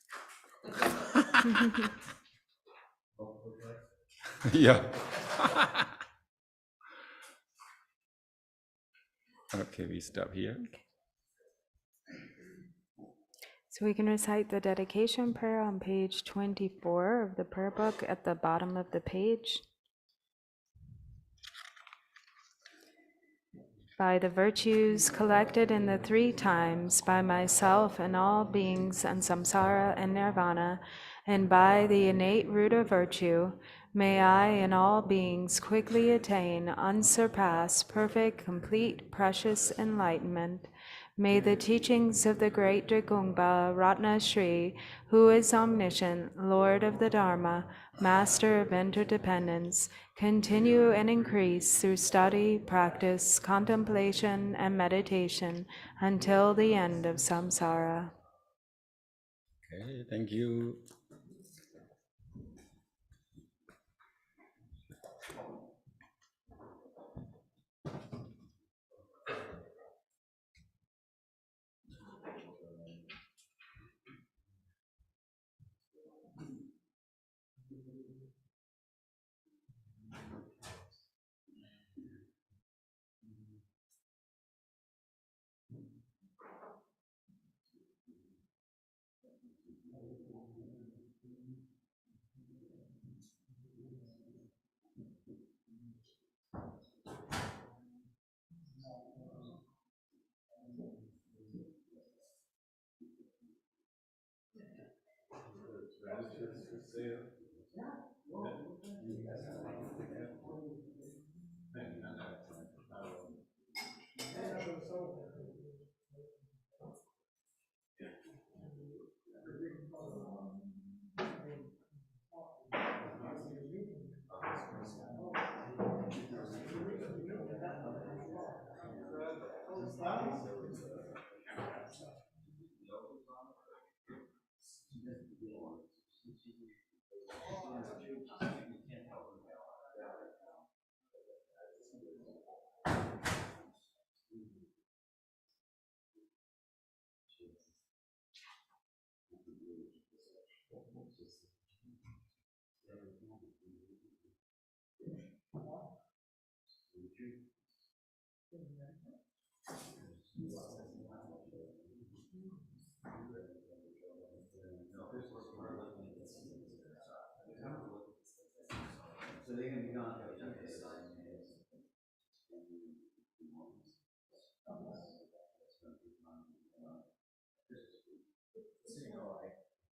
Yeah. Okay, we stop here. Okay. So we can recite the dedication prayer on page 24 of the prayer book at the bottom of the page. By the virtues collected in the three times, by myself and all beings and samsara and nirvana, and by the innate root of virtue, may I and all beings quickly attain unsurpassed, perfect, complete, precious enlightenment. May the teachings of the great Drikungpa Ratna Shri, who is omniscient, Lord of the Dharma, Master of interdependence, continue and increase through study, practice, contemplation, and meditation until the end of samsara. Okay, thank you. So they're gonna be gone. So you know, I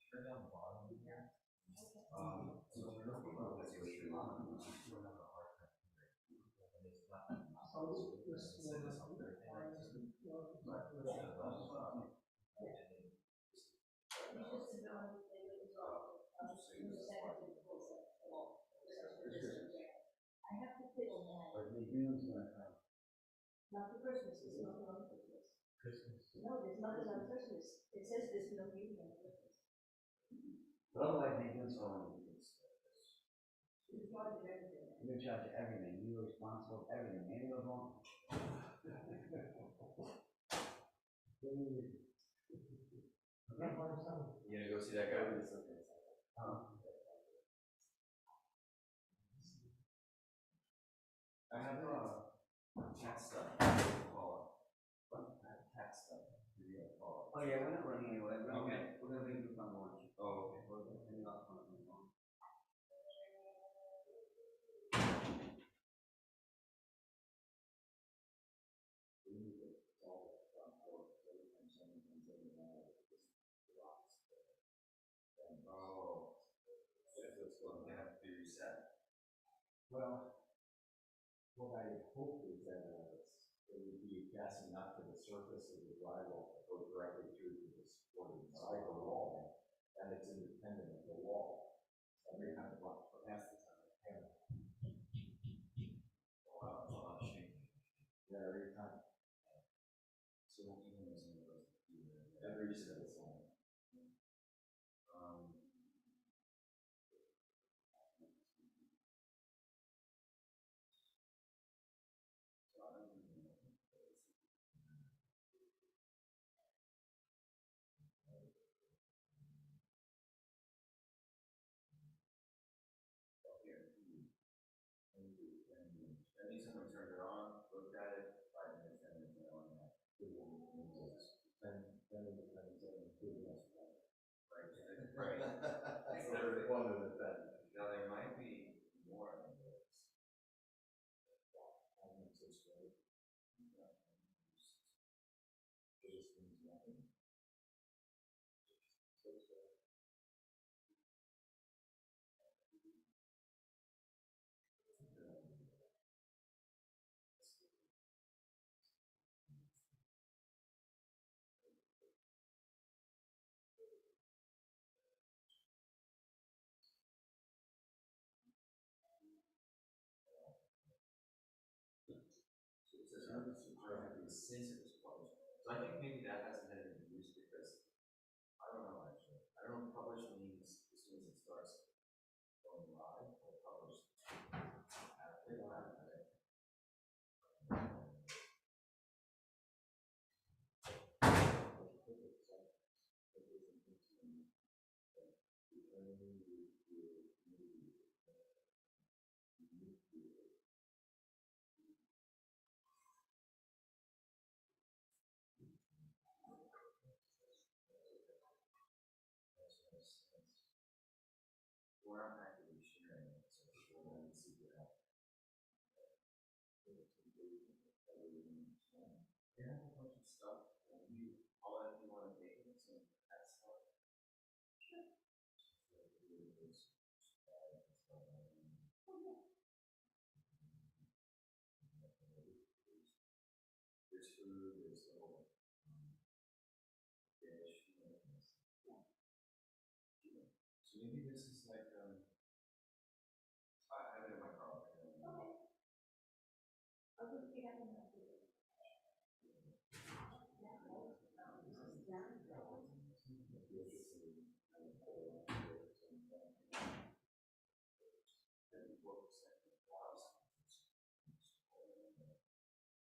turned down the bottom here. So when you're looking at this, you're sure not have a hard time hearing. And it's not. So this up there, but but the June's gonna come. Not for Christmas, there's nothing on Christmas. Christmas. No, there's nothing on Christmas. It says there's no meeting on Christmas. But otherwise, they do so. You're in charge of everything. You're in charge of everything. You're responsible for everything. Maybe you're wrong. You gonna go see that guy? I have tax stuff. Tax stuff. Oh yeah, we're not running anywhere. We're gonna make you fun lunch. Oh, okay. We're gonna not fun lunch. Oh, they have to be reset. Well, what I hope is that it would be gas enough to the surface of the drywall that goes directly through to the supporting side of the wall, and it's independent of the wall. Every time it walks past the time. Wow, that's a lot of shaking. Yeah, every time. So even as every single song. means someone turned it on, looked at it, 5 minutes, 10 minutes, and on that. Then it depends on who knows what. Right, right. Exactly. One of the things. Now, there might be more of this. I think it's great. It just means nothing. So it says, I have these sensitive published. So I think maybe that hasn't been used because, I don't know actually. I don't know if publish means as soon as it starts going live or publish after live, right? We're not actively sharing it, so people won't see what happens. They have a bunch of stuff, and you, all that you want to take it, so that's how. Sure. There's food, there's little fish, so maybe this is like, I have it in my car. Okay. I'll just pick up and help you.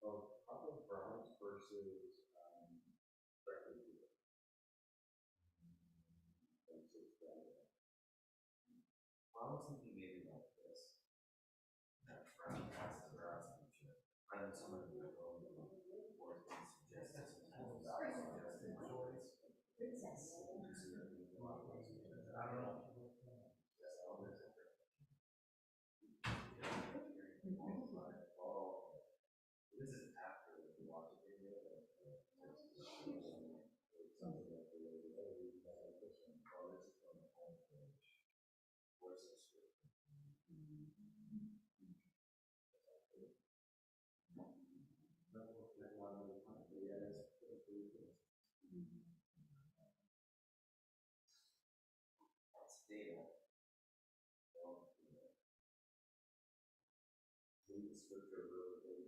Well, couple of browns versus breakfast food. I was thinking maybe like this. Brown has the browns feature. I know some of them go or suggest sometimes suggested choice. Princess. I don't know. That's all there's a Oh, this is after the watch video. Something like the way you have this one. Oh, this is on the home page. Where's this? That's data. Read the scripture really.